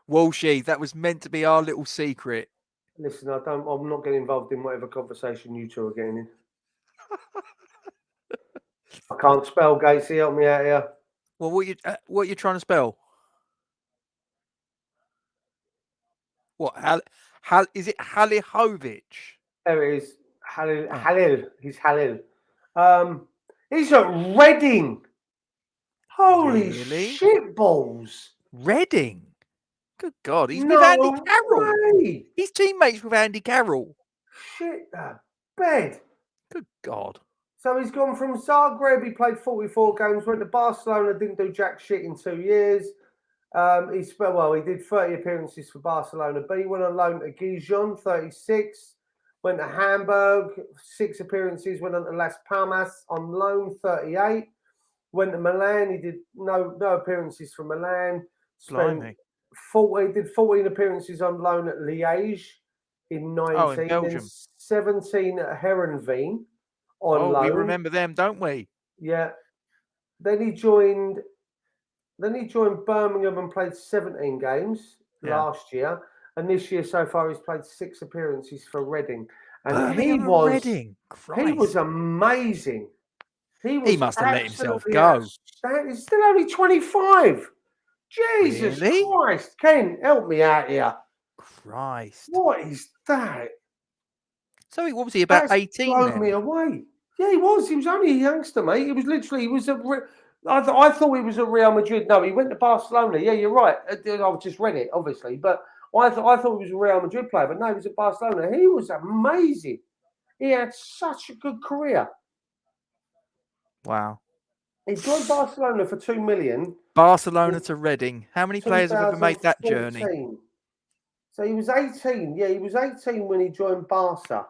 Walshy, that was meant to be our little secret. Listen, I'm not getting involved in whatever conversation you two are getting in. I can't spell, Gatesy. Help me out here. Well, what you trying to spell? What? Is it Halihovic? There it is. Halil. Oh. Halil. He's Halil. He's at Reading. Holy Really? shit balls. Reading? Good God, he's with No Andy Carroll. way. He's teammates with Andy Carroll. Shit the bed. Good God. So he's gone from Zagreb, he played 44 games, went to Barcelona, didn't do jack shit in 2 years. He did 30 appearances for Barcelona B, went on loan to Gijon, 36, went to Hamburg, 6 appearances, went on to Las Palmas on loan, 38, went to Milan, he did no appearances for Milan, Blimey. he did 14 appearances on loan at Liège in 19, in Belgium. and 17 at Herenveen on loan. We remember them, don't we? Yeah. Then he joined Birmingham and played 17 games last year. And this year so far he's played 6 appearances for Reading. And Birmingham and Reading. He was amazing. He must have let himself go. He's still only 25. Jesus Really? Christ. Ken, help me out here. Christ. What is that? So what was he, about That's 18 blown then? me away. Yeah, he was. He was only a youngster, mate. I thought he was at Real Madrid. No, he went to Barcelona. Yeah, you're right. I just read it, obviously. But I thought he was a Real Madrid player. But no, he was at Barcelona. He was amazing. He had such a good career. Wow. He joined Barcelona for 2 million. Barcelona to Reading. How many players have ever made that journey? So he was 18. Yeah, he was 18 when he joined Barca.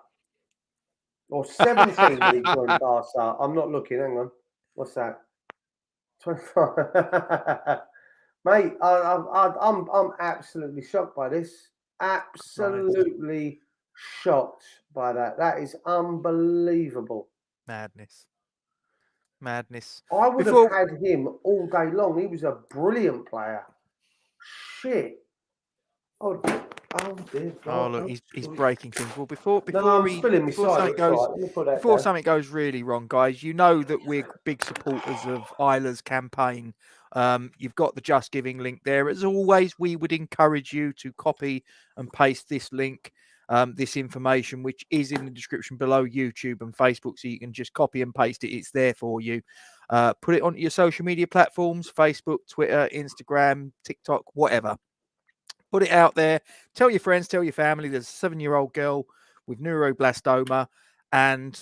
Or 17 when he joined Barca. I'm not looking. Hang on. What's that? 25. Mate, I'm absolutely shocked by this. Absolutely shocked by that. That is unbelievable. Madness. I would have had him all day long. He was a brilliant player. Shit. Oh dear God. Look, he's breaking things. Well, before something goes really wrong, guys, you know that we're big supporters of Isla's campaign. You've got the Just Giving link there. As always, we would encourage you to copy and paste this link, this information, which is in the description below YouTube and Facebook, so you can just copy and paste it. It's there for you. Put it onto your social media platforms: Facebook, Twitter, Instagram, TikTok, whatever. Put it out there. Tell your friends, tell your family. There's a 7-year-old girl with neuroblastoma, and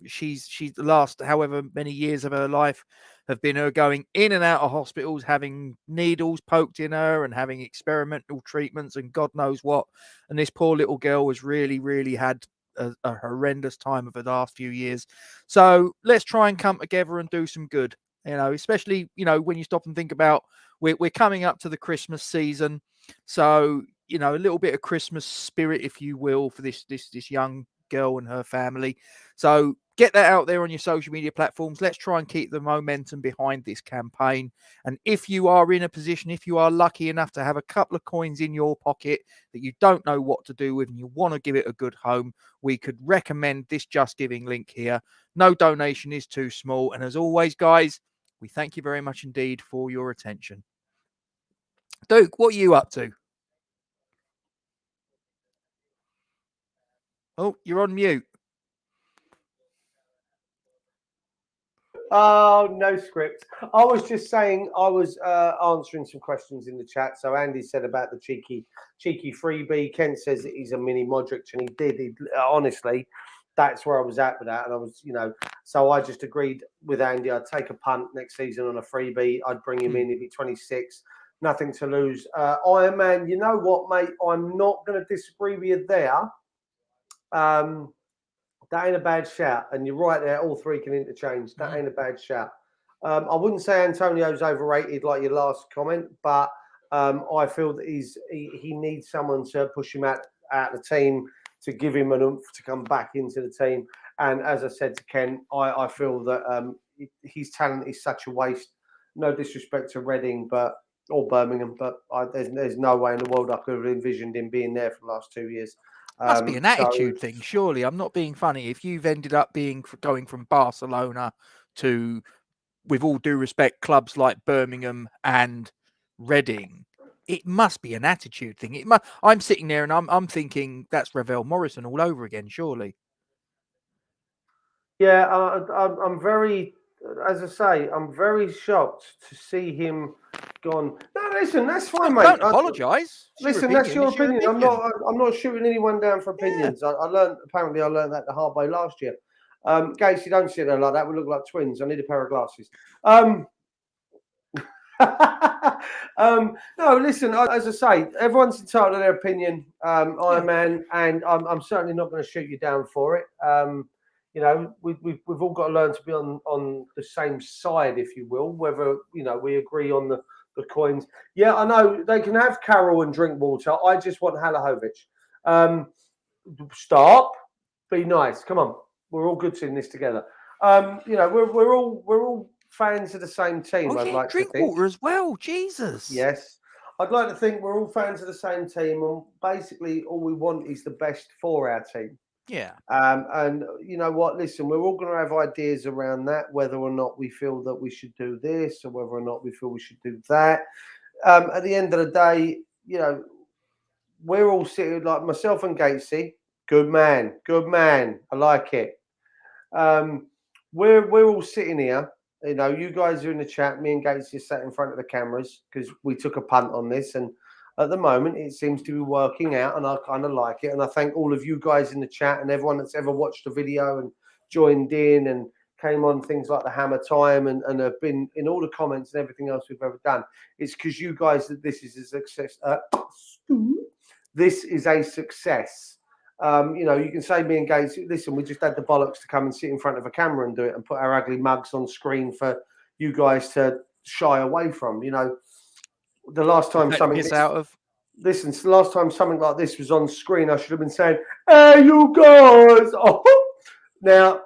she's the last however many years of her life have been her going in and out of hospitals, having needles poked in her and having experimental treatments and God knows what. And this poor little girl has really, really had a horrendous time of the last few years. So let's try and come together and do some good, especially, when you stop and think about we're coming up to the Christmas season. So, a little bit of Christmas spirit, if you will, for this young girl and her family. So get that out there on your social media platforms. Let's try and keep the momentum behind this campaign. And if you are in a position, if you are lucky enough to have a couple of coins in your pocket that you don't know what to do with and you want to give it a good home, we could recommend this Just Giving link here. No donation is too small. And as always, guys, we thank you very much indeed for your attention. Duke, what are you up to? Oh, you're on mute. Oh, no script. I was just saying, I was answering some questions in the chat. So Andy said about the cheeky freebie. Kent says that he's a mini Modric, and he did. Honestly, that's where I was at with that. And I was, so I just agreed with Andy. I'd take a punt next season on a freebie. I'd bring him in. He'd be 26. Nothing to lose. Iron Man, you know what, mate? I'm not going to disagree with you there. That ain't a bad shout. And you're right there. All three can interchange. That ain't a bad shout. I wouldn't say Antonio's overrated like your last comment, but I feel that he needs someone to push him out the team, to give him an oomph to come back into the team. And as I said to Ken, I feel that his talent is such a waste. No disrespect to Reading or Birmingham, but there's no way in the world I could have envisioned him being there for the last 2 years. Must be an attitude thing, surely. I'm not being funny. If you've ended up going from Barcelona to, with all due respect, clubs like Birmingham and Reading, it must be an attitude thing. I'm sitting there and I'm thinking that's Ravel Morrison all over again, surely. Yeah, I'm very, as I say, I'm very shocked to see him gone. No, listen, that's fine, mate. Don't apologise. Listen, that's your opinion. I'm not shooting anyone down for opinions. Yeah. I learned that the hard way last year. Gates, you don't sit there like that. We look like twins. I need a pair of glasses. No, listen. As I say, everyone's entitled to their opinion. Iron Man, and I'm certainly not going to shoot you down for it. We've all got to learn to be on the same side, if you will. Whether we agree on the coins. Yeah, I know they can have Carroll and Drinkwater. I just want Halilovic. Stop. Be nice. Come on. We're all good in this together. We're all fans of the same team. I'd like to think. Drinkwater as well. Jesus. Yes. I'd like to think we're all fans of the same team, and basically all we want is the best for our team. Yeah. And you know what? Listen, we're all going to have ideas around that, whether or not we feel that we should do this or whether or not we feel we should do that. At the end of the day, we're all sitting, like myself and Gatesy. Good man. I like it. We're all sitting here. You guys are in the chat. Me and Gatesy sat in front of the cameras because we took a punt on this, and at the moment, it seems to be working out, and I kind of like it. And I thank all of you guys in the chat and everyone that's ever watched the video and joined in and came on things like the Hammer Time and have been in all the comments and everything else we've ever done. It's because you guys that this is a success. This is a success. You can say me and Gates, listen, we just had the bollocks to come and sit in front of a camera and do it and put our ugly mugs on screen for you guys to shy away from. The last time something like this was on screen, I should have been saying, "Hey, you guys!" Oh. Now,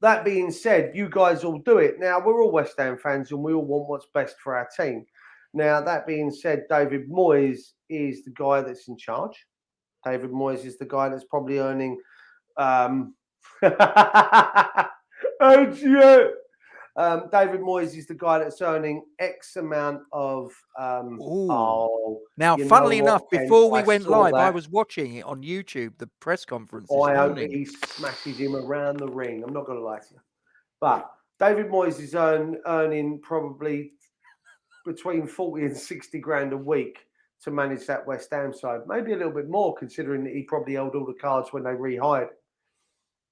that being said, you guys all do it. Now, we're all West Ham fans, and we all want what's best for our team. Now, that being said, David Moyes is the guy that's in charge. David Moyes is the guy that's probably earning. David Moyes is the guy that's earning X amount of. Now, funnily enough, before we went live, I was watching it on YouTube, the press conference this morning. He smashes him around the ring. I'm not going to lie to you, but David Moyes is earning probably between 40 and 60 grand a week to manage that West Ham side. Maybe a little bit more, considering that he probably held all the cards when they rehired.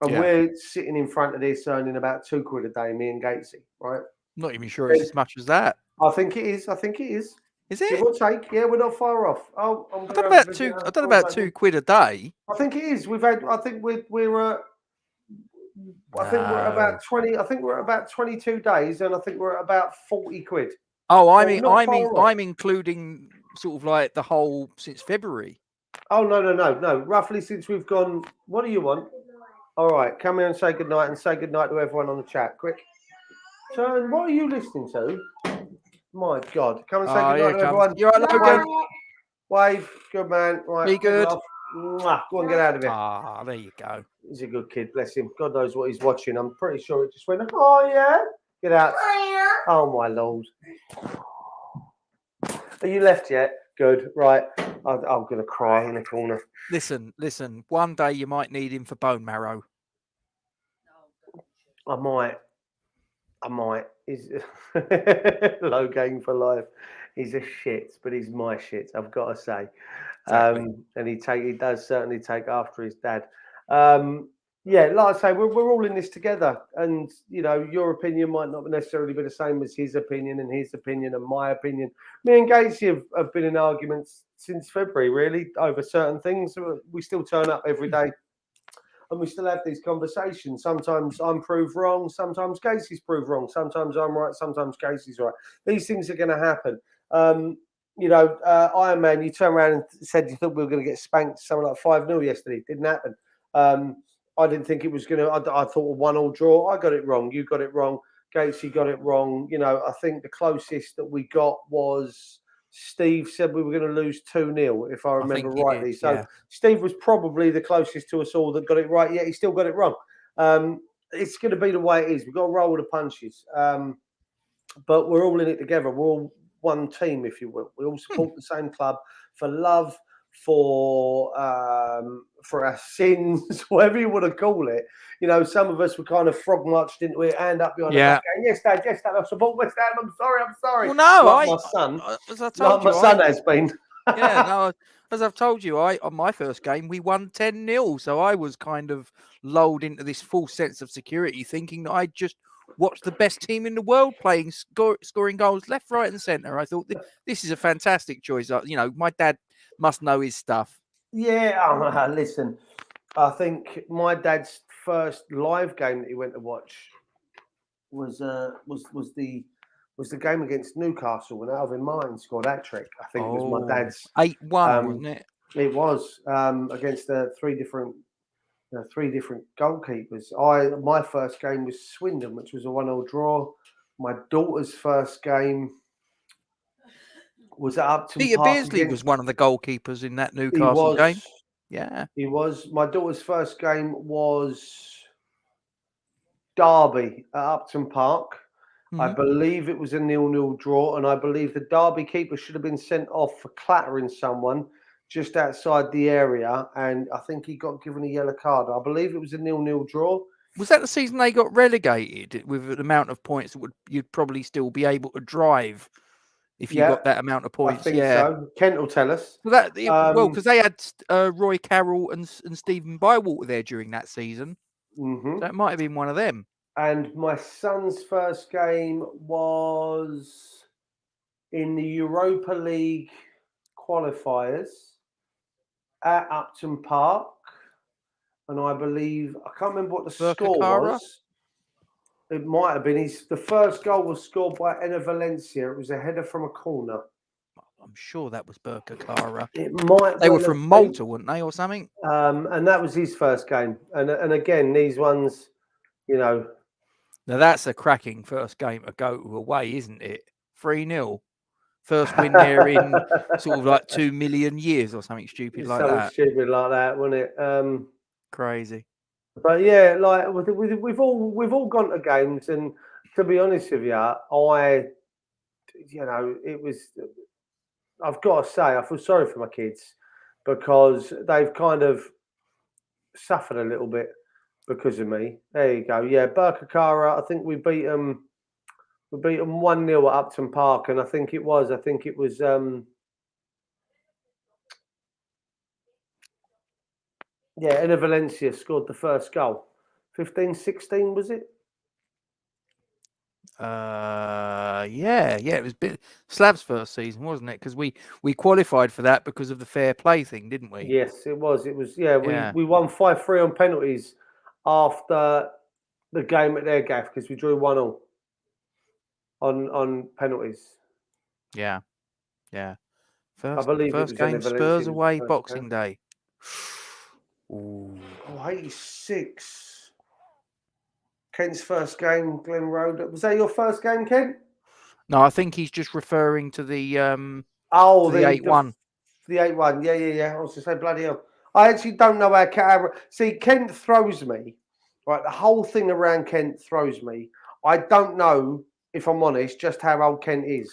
And we're sitting in front of this earning about £2 a day, me and Gatesy, right? Not even sure it's as much as that. I think it is. Is it? Give or take. Yeah, we're not far off. I don't know about £2 a day. I think it is. I think we're about 20. I think we're at about 22 days, and I think we're at about 40 quid. Oh, I'm including sort of like the whole since February. Oh no. Roughly since we've gone. What do you want? All right, come here and say goodnight, and say goodnight to everyone on the chat. Quick. So, what are you listening to? My God. Come and say goodnight to everyone. You're right, Logan. Wave. Good man. Right. Be good. Go and get out of it. Ah, there you go. He's a good kid. Bless him. God knows what he's watching. I'm pretty sure it just went, oh, yeah. Get out. Oh, my Lord. Are you left yet? Good. Right. I'm going to cry in the corner. Listen. One day you might need him for bone marrow. I might. He's low gain for life. He's a shit, but he's my shit. I've got to say. Exactly. And he does certainly take after his dad. Yeah, like I say, we're all in this together, and your opinion might not necessarily be the same as his opinion and my opinion. Me and Gatesy have been in arguments since February, really, over certain things. We still turn up every day, and we still have these conversations. Sometimes I'm proved wrong, sometimes Gatessy's proved wrong, sometimes I'm right, sometimes Gatessy's right. These things are going to happen. Iron Man, you turned around and said you thought we were going to get spanked something like 5-0 yesterday. Didn't happen. I didn't think it was going to. I thought a 1-1 draw. I got it wrong. You got it wrong. Gatesy got it wrong. I think the closest that we got was Steve said we were going to lose 2-0, if I remember rightly. Did, so yeah. Steve was probably the closest to us all that got it right. Yet he still got it wrong. It's going to be the way it is. We've got to roll with the punches. But we're all in it together. We're all one team, if you will. We all support the same club for love, for our sins, whatever you want to call it. Some of us were kind of frog marched into it, hand up behind the back, going, yes, Dad, I support West Ham. I'm sorry. Well, no, like my son, as I told my son has been. Yeah, no, as I've told you, on my first game we won 10-0, so I was kind of lulled into this false sense of security, thinking that I just watched the best team in the world playing, scoring goals left, right, and centre. I thought this is a fantastic choice. My dad must know his stuff. Yeah, listen, I think my dad's first live game that he went to watch was the game against Newcastle when Alvin Martin scored that trick. I think it was my dad's 8-1, wasn't it? It was against three different goalkeepers. My first game was Swindon, which was a 1-0 draw. My daughter's first game was at Upton Peter Park. Beardsley was one of the goalkeepers in that Newcastle game. Yeah, he was. My daughter's first game was Derby at Upton Park. Mm-hmm. I believe it was a 0-0 draw, and I believe the Derby keeper should have been sent off for clattering someone just outside the area, and I think he got given a yellow card. I believe it was a 0-0 draw. Was that the season they got relegated with an amount of points that you'd probably still be able to drive if you got that amount of points? I think so. Kent will tell us. Well, because they had Roy Carroll and Stephen Bywater there during that season. Mm-hmm. So it might have been one of them. And my son's first game was in the Europa League qualifiers at Upton Park. And I believe, I can't remember what the score was. It might have been the first goal was scored by Enner Valencia. It was a header from a corner. I'm sure that was Berkakara. It might. They were from Malta, weren't they, or something? And that was his first game. And again, these ones, Now that's a cracking first game to go away, isn't it? 3-0. First win there in sort of like 2 million years or something stupid like that. Something stupid like that, wasn't it? Crazy. But yeah, like we've all gone to games, and to be honest with you, it was. I've got to say, I feel sorry for my kids because they've kind of suffered a little bit because of me. There you go. Yeah, Berkakara. I think we beat them. We beat them 1-0 at Upton Park, and I think it was. Enner Valencia scored the first goal. 15-16, was it? It was Slav's first season, wasn't it? Because we qualified for that because of the fair play thing, didn't we? Yes, it was. We won 5-3 on penalties after the game at their gaff because we drew 1-1 on penalties. Yeah. I believe first game Spurs away Boxing Day. Ooh. 86. Kent's first game, Glen Road. Was that your first game, Kent? No, I think he's just referring to the the 8-1. The 8-1, yeah. I was to say, bloody hell. I actually don't know how. See, Kent throws me. Right, the whole thing around Kent throws me. I don't know, if I'm honest, just how old Kent is.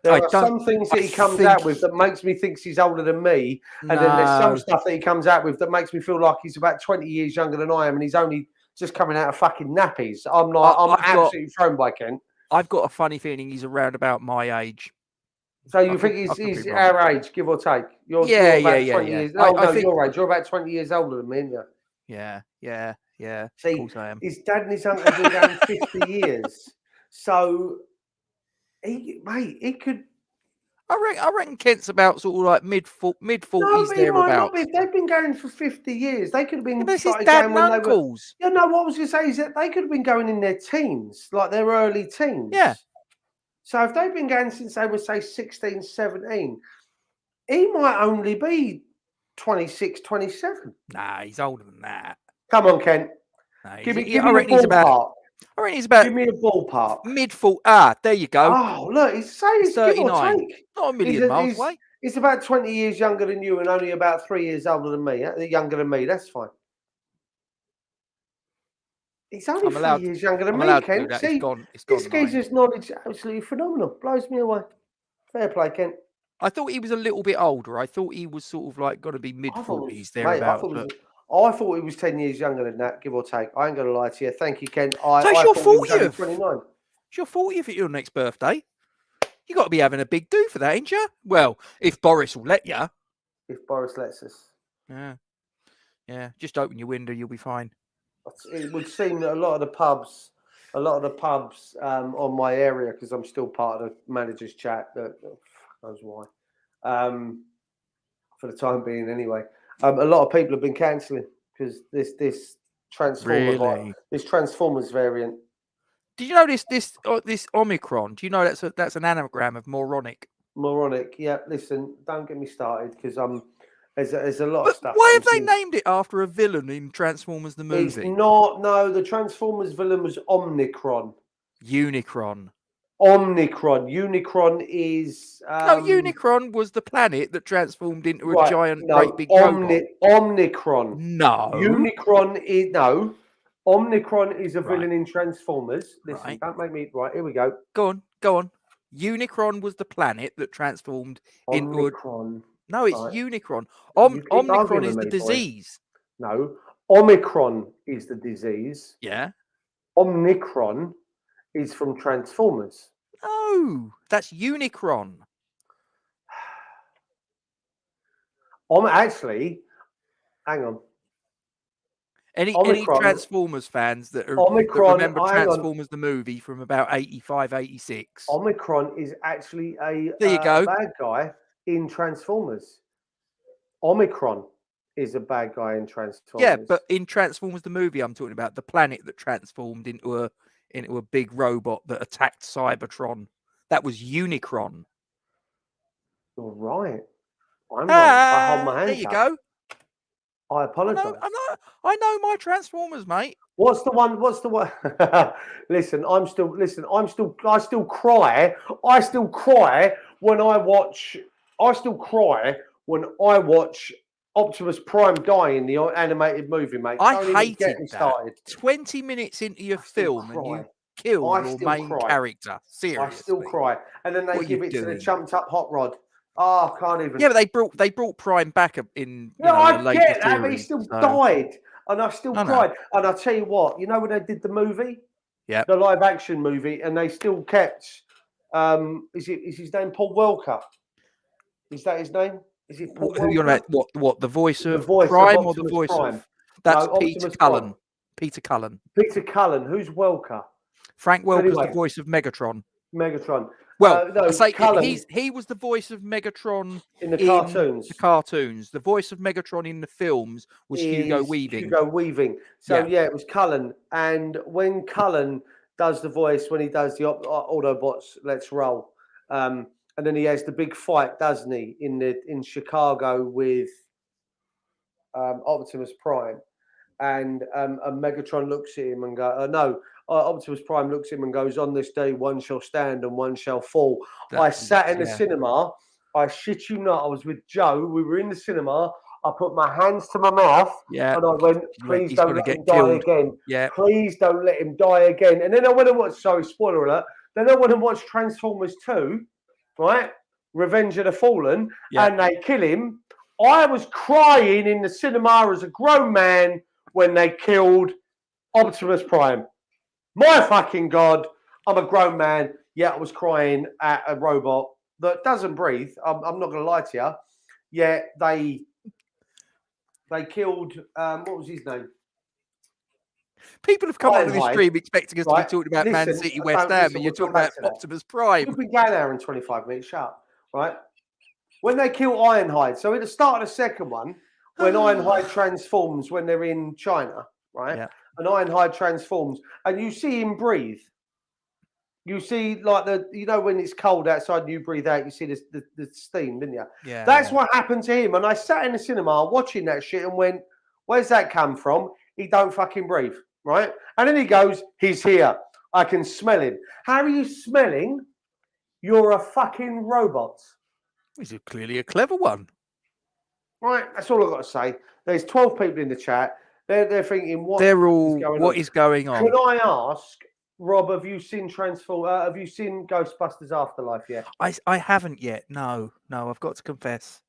There I are don't. some things that I he comes think out with that makes me think he's older than me, and then there's some no. stuff that he comes out with that makes me feel like he's about 20 years younger than I am, and he's only just coming out of fucking nappies. I'm absolutely thrown by Kent. I've got a funny feeling he's around about my age. So you think he's our age, give or take? You're about 20 years. Oh no, your age. You're about 20 years older than me, aren't you? Yeah. See, of course I am. his dad and his uncle have been going 50 years. So he could. I reckon Kent's about sort of like mid 40s No, he might not thereabouts. be. If they've been going for 50 years, they could have been But it's his started dad going and when they were. uncles. Yeah, no, what I was going to say is that they could have been going in their teens, like their early teens. Yeah. So if they've been going since they were, say, 16, 17, he might only be 26, 27. Nah, he's older than that. Come on, Kent. Nah, Give me I a reckon he's about. I reckon he's about. Give me a ballpark. Mid 40s. There you go. Oh, look, he's saying it's give or 39. take. Not a million miles away. He's about 20 years younger than you and only about 3 years older than me. Younger than me, that's fine. He's only 3 years younger than me, Kent. See, this geezer's knowledge is absolutely phenomenal. Blows me away. Fair play, Kent. I thought he was a little bit older. I thought he was sort of like got to be mid 40s thereabouts. I thought he was 10 years younger than that, give or take. I ain't going to lie to you. Thank you, Kent. So it's your 40th. It's your 40th at your next birthday. You got to be having a big do for that, ain't you? Well, if Boris will let you. If Boris lets us. Yeah. Just open your window, you'll be fine. It would seem that a lot of the pubs on my area, because I'm still part of the manager's chat, that knows why. For the time being, anyway. A lot of people have been cancelling because this Transformers variant. Did you know this Omicron? Do you know that's an anagram of moronic? Moronic, yeah. Listen, don't get me started because there's a lot of stuff. Why have they named it after a villain in Transformers the movie? It's not. No, the Transformers villain was Omnicron. Unicron. Unicron is no. Unicron was the planet that transformed into a giant, great big robot. Omnicron. No. Omnicron is a villain in Transformers. Listen, don't make me right. Here we go. Go on. Unicron was the planet that transformed into a. No, it's Unicron. Omicron is the disease. No, Omicron is the disease. Yeah. Omnicron is from Transformers. No, that's Unicron. Actually, hang on. Any Transformers fans that remember Transformers the movie from about 85, 86? Omicron is actually a bad guy in Transformers. Omicron is a bad guy in Transformers. Yeah, but in Transformers the movie, I'm talking about the planet that transformed into a big robot that attacked Cybertron. That was Unicron. All right. I'm wrong. I hold my hands there you go. I apologise. I know my Transformers, mate. What's the one? Listen, I still cry. I still cry when I watch. Optimus Prime die in the animated movie, mate. I hated that. 20 minutes into your film and you kill your main character. Seriously. I still cry. And then they give it to the chumped up hot rod. Oh, I can't even. Yeah, but they brought Prime back in I later get that, series, but he still died. And I still cried. And I tell you what, when they did the movie? Yeah. The live action movie, and they still kept is his name Paul Welker? Is that his name? Is it Paul who you're at? What the voice of Prime or Optimus the voice Prime? of that's Optimus Peter Cullen. Prime. Peter Cullen. Who's Welker? Frank Welker's the voice of Megatron. Well, he was the voice of Megatron in the cartoons. The voice of Megatron in the films was Hugo Weaving. So it was Cullen. And when Cullen does the voice, when he does the Autobots, Let's Roll, and then he has the big fight, doesn't he, in Chicago with Optimus Prime, and Megatron looks at him and goes, Optimus Prime looks at him and goes, "On this day, one shall stand and one shall fall." I sat in the cinema. I shit you not. I was with Joe. We were in the cinema. I put my hands to my mouth and I went, "Please don't let him die again. Yeah. Please don't let him die again." And then I went and watched, sorry, spoiler alert. Then I went and watched Transformers 2. right? Revenge of the Fallen, Yeah. and they kill him. I was crying in the cinema as a grown man when they killed Optimus Prime. My fucking God, I'm a grown man, yet I was crying at a robot that doesn't breathe. I'm not going to lie to you. Yeah, they killed, what was his name? People have come onto this Ironhide, stream expecting us to be right? talking about Man Listen, City, West Ham, and you're we'll talking come back about to that. Optimus Prime. You've been going an hour and 25 minutes, shut up, right? When they kill Ironhide, so at the start of the second one, when Ironhide transforms when they're in China, right? Yeah. And Ironhide transforms, and you see him breathe. You see, like when it's cold outside and you breathe out, you see the steam, didn't you? Yeah. That's what happened to him. And I sat in the cinema watching that shit and went, "Where's that come from? He don't fucking breathe, right?" And then he goes, "He's here. I can smell him." How are you smelling? You're a fucking robot. He's clearly a clever one. Right, that's all I've got to say. There's 12 people in the chat. They're thinking, what is going on? Can I ask, Rob, have you seen have you seen Ghostbusters Afterlife yet? I haven't yet. No, I've got to confess.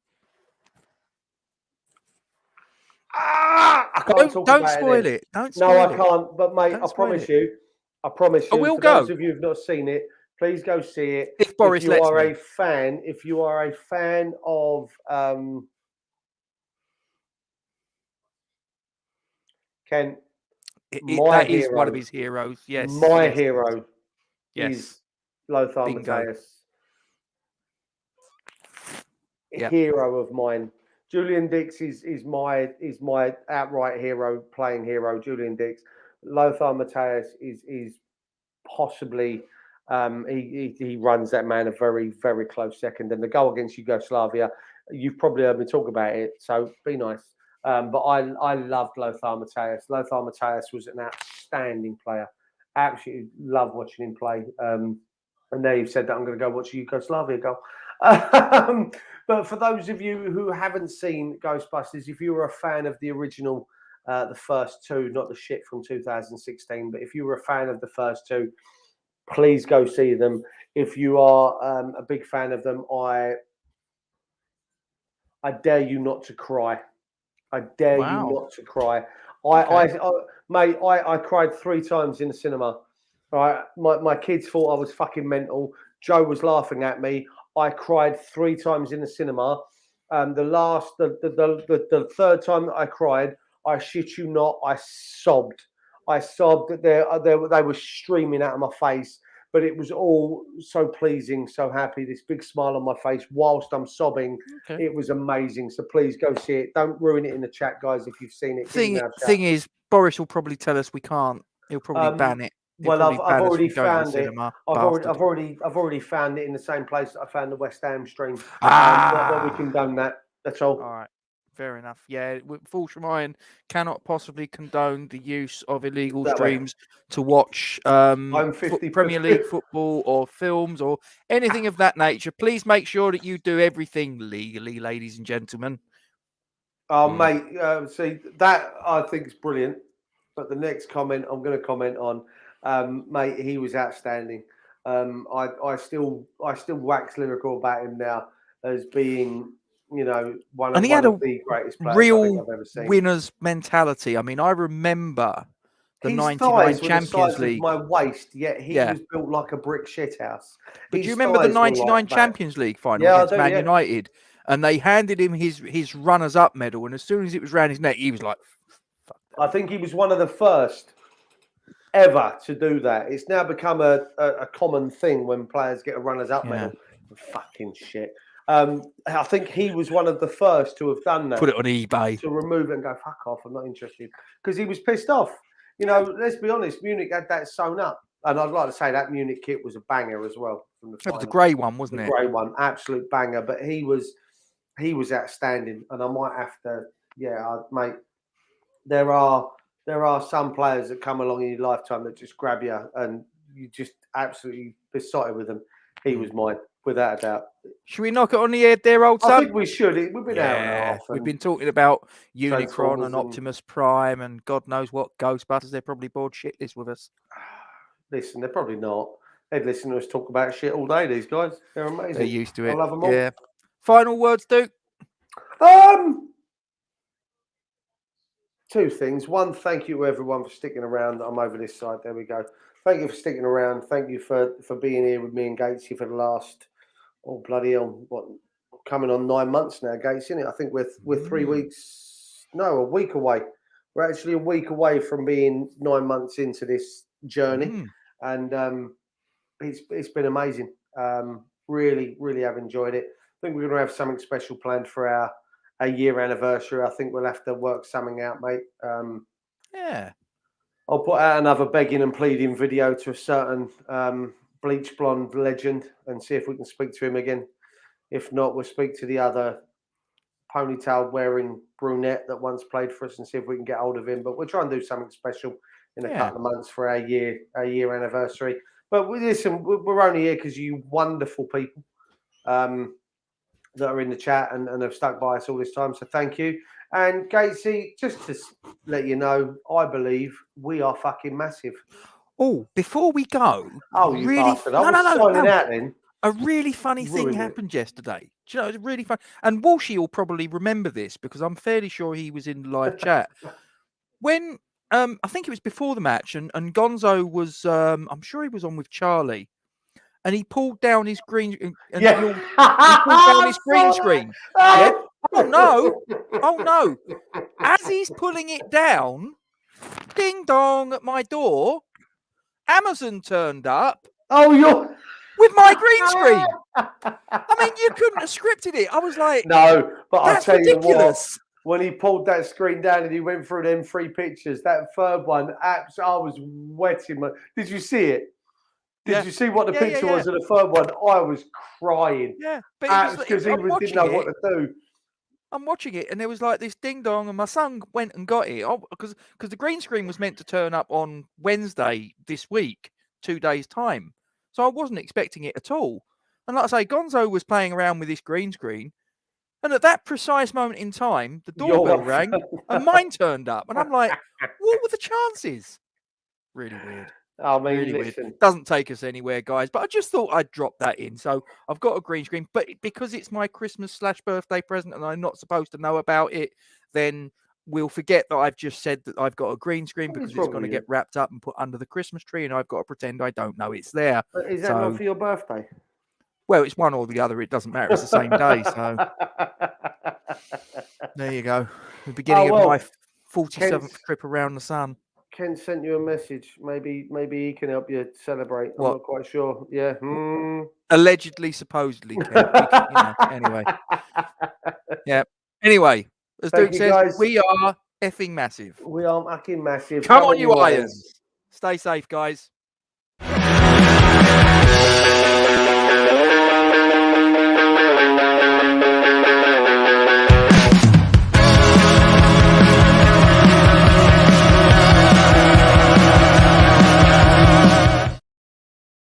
I can't talk don't about spoil it. it. Don't spoil No, it. I can't. But mate, I promise you. I will for go. those of you who've not seen it, please go see it. If Boris lets me. If you are a fan of Ken, that is one of his heroes. Yes. My hero is Lothar Bingo. Matthäus. Hero of mine. Julian Dix is my outright hero, playing hero. Julian Dix. Lothar Matthäus is possibly he runs that man a very, very close second. And the goal against Yugoslavia, you've probably heard me talk about it, so be nice. But I loved Lothar Matthäus. Lothar Matthäus was an outstanding player. Absolutely love watching him play. And now you've said that, I'm going to go watch Yugoslavia goal. But for those of you who haven't seen Ghostbusters, if you were a fan of the original, the first two, not the shit from 2016, but if you were a fan of the first two, please go see them. If you are a big fan of them, I dare you not to cry. I dare you not to cry. Mate, I cried 3 times in the cinema. All right, my kids thought I was fucking mental. Joe was laughing at me. I cried 3 times in the cinema. The third time that I cried, I shit you not, I sobbed. I sobbed. They were streaming out of my face, but it was all so pleasing, so happy. This big smile on my face whilst I'm sobbing. Okay. It was amazing. So please go see it. Don't ruin it in the chat, guys. If you've seen it. Thing is, Boris will probably tell us we can't. He'll probably ban it. Well, I've already found it. I've already found it in the same place that I found the West Ham stream. But we condone that. That's all. All right. Fair enough. Yeah, Fulsham cannot possibly condone the use of illegal streams to watch Premier League football or films or anything of that nature. Please make sure that you do everything legally, ladies and gentlemen. Oh, mate, see, that I think is brilliant. But the next comment I'm going to comment on, mate, he was outstanding. I still wax lyrical about him now as being, one of the greatest players real I've ever seen. Winner's mentality. I mean, I remember the 99 Champions League. My waist, yet he was built like a brick shithouse. But do you remember the 99 Champions League final against Man United? And they handed him his runners-up medal, and as soon as it was around his neck, he was like, "Fuck that." I think he was one of the first ever to do that. It's now become a common thing when players get a runners-up medal. Fucking shit. I think he was one of the first to have done that. Put it on eBay. To remove it and go, fuck off, I'm not interested. Because he was pissed off. Let's be honest, Munich had that sewn up. And I'd like to say that Munich kit was a banger as well. That was the grey one, wasn't it? The grey one, absolute banger. But he was outstanding. And I might have to, mate, there are some players that come along in your lifetime that just grab you and you just absolutely besotted with them. He was mine. Without a doubt. Should we knock it on the head there, old son? I think we should. We've been out and a half. We've been talking about Unicron and Optimus Prime and God knows what Ghostbusters. They're probably bored shitless with us. Listen, they're probably not. They'd listen to us talk about shit all day. These guys, they're amazing. They're used to it. I love them all. Yeah. Final words, Duke. Two things. One, thank you to everyone for sticking around. I'm over this side. There we go. Thank you for sticking around. Thank you for being here with me and Gatesy for the last, bloody hell, coming on 9 months now, Gates, isn't it? I think we're 3 weeks, no, a week away. We're actually a week away from being 9 months into this journey, and it's been amazing. Really, really have enjoyed it. I think we're going to have something special planned for our year anniversary. I think we'll have to work something out, mate. Yeah. I'll put out another begging and pleading video to a certain bleach blonde legend and see if we can speak to him again. If not, we'll speak to the other ponytail wearing brunette that once played for us and see if we can get hold of him. But we'll try and do something special in a couple of months for our year anniversary. But listen, we're only here because you wonderful people that are in the chat and have stuck by us all this time. So thank you. And Gatesy, just to let you know, I believe we are fucking massive. Oh, before we go, you bastard! I was signing out then. A really funny thing happened yesterday. Do you know, it was really fun. And Walshy will probably remember this because I'm fairly sure he was in the live chat when I think it was before the match, and Gonzo was. I'm sure he was on with Charlie. And he pulled down his green and he pulled down his green screen. Yeah? Oh no. As he's pulling it down, ding dong at my door, Amazon turned up. Oh, you're with my green screen. I mean, you couldn't have scripted it. I was like, no, but I'll tell ridiculous. You what, when he pulled that screen down and he went through them 3 pictures, that third one, I was wetting my. Did you see it? Did you see what the picture was of the third one? I was crying. Yeah, but because he didn't know what to do. I'm watching it, and there was like this ding dong, and my son went and got it because the green screen was meant to turn up on Wednesday this week, 2 days time. So I wasn't expecting it at all. And like I say, Gonzo was playing around with this green screen, and at that precise moment in time, the doorbell rang, and mine turned up, and I'm like, what were the chances? Really weird. I mean, really listen. weird. Doesn't take us anywhere, guys. But I just thought I'd drop that in. So I've got a green screen, but because it's my Christmas/birthday present and I'm not supposed to know about it, then we'll forget that I've just said that I've got a green screen because it's going to get wrapped up and put under the Christmas tree, and I've got to pretend I don't know it's there. But is that not for your birthday? Well, it's one or the other. It doesn't matter. It's the same day. So there you go. The beginning of my 47th trip around the sun. Ken sent you a message. Maybe he can help you celebrate. I'm not quite sure. Yeah. Allegedly, supposedly, Ken. Anyway. Yeah. Anyway, as Duke says, guys. We are effing massive. We are fucking massive. Come on, you Irons. Stay safe, guys.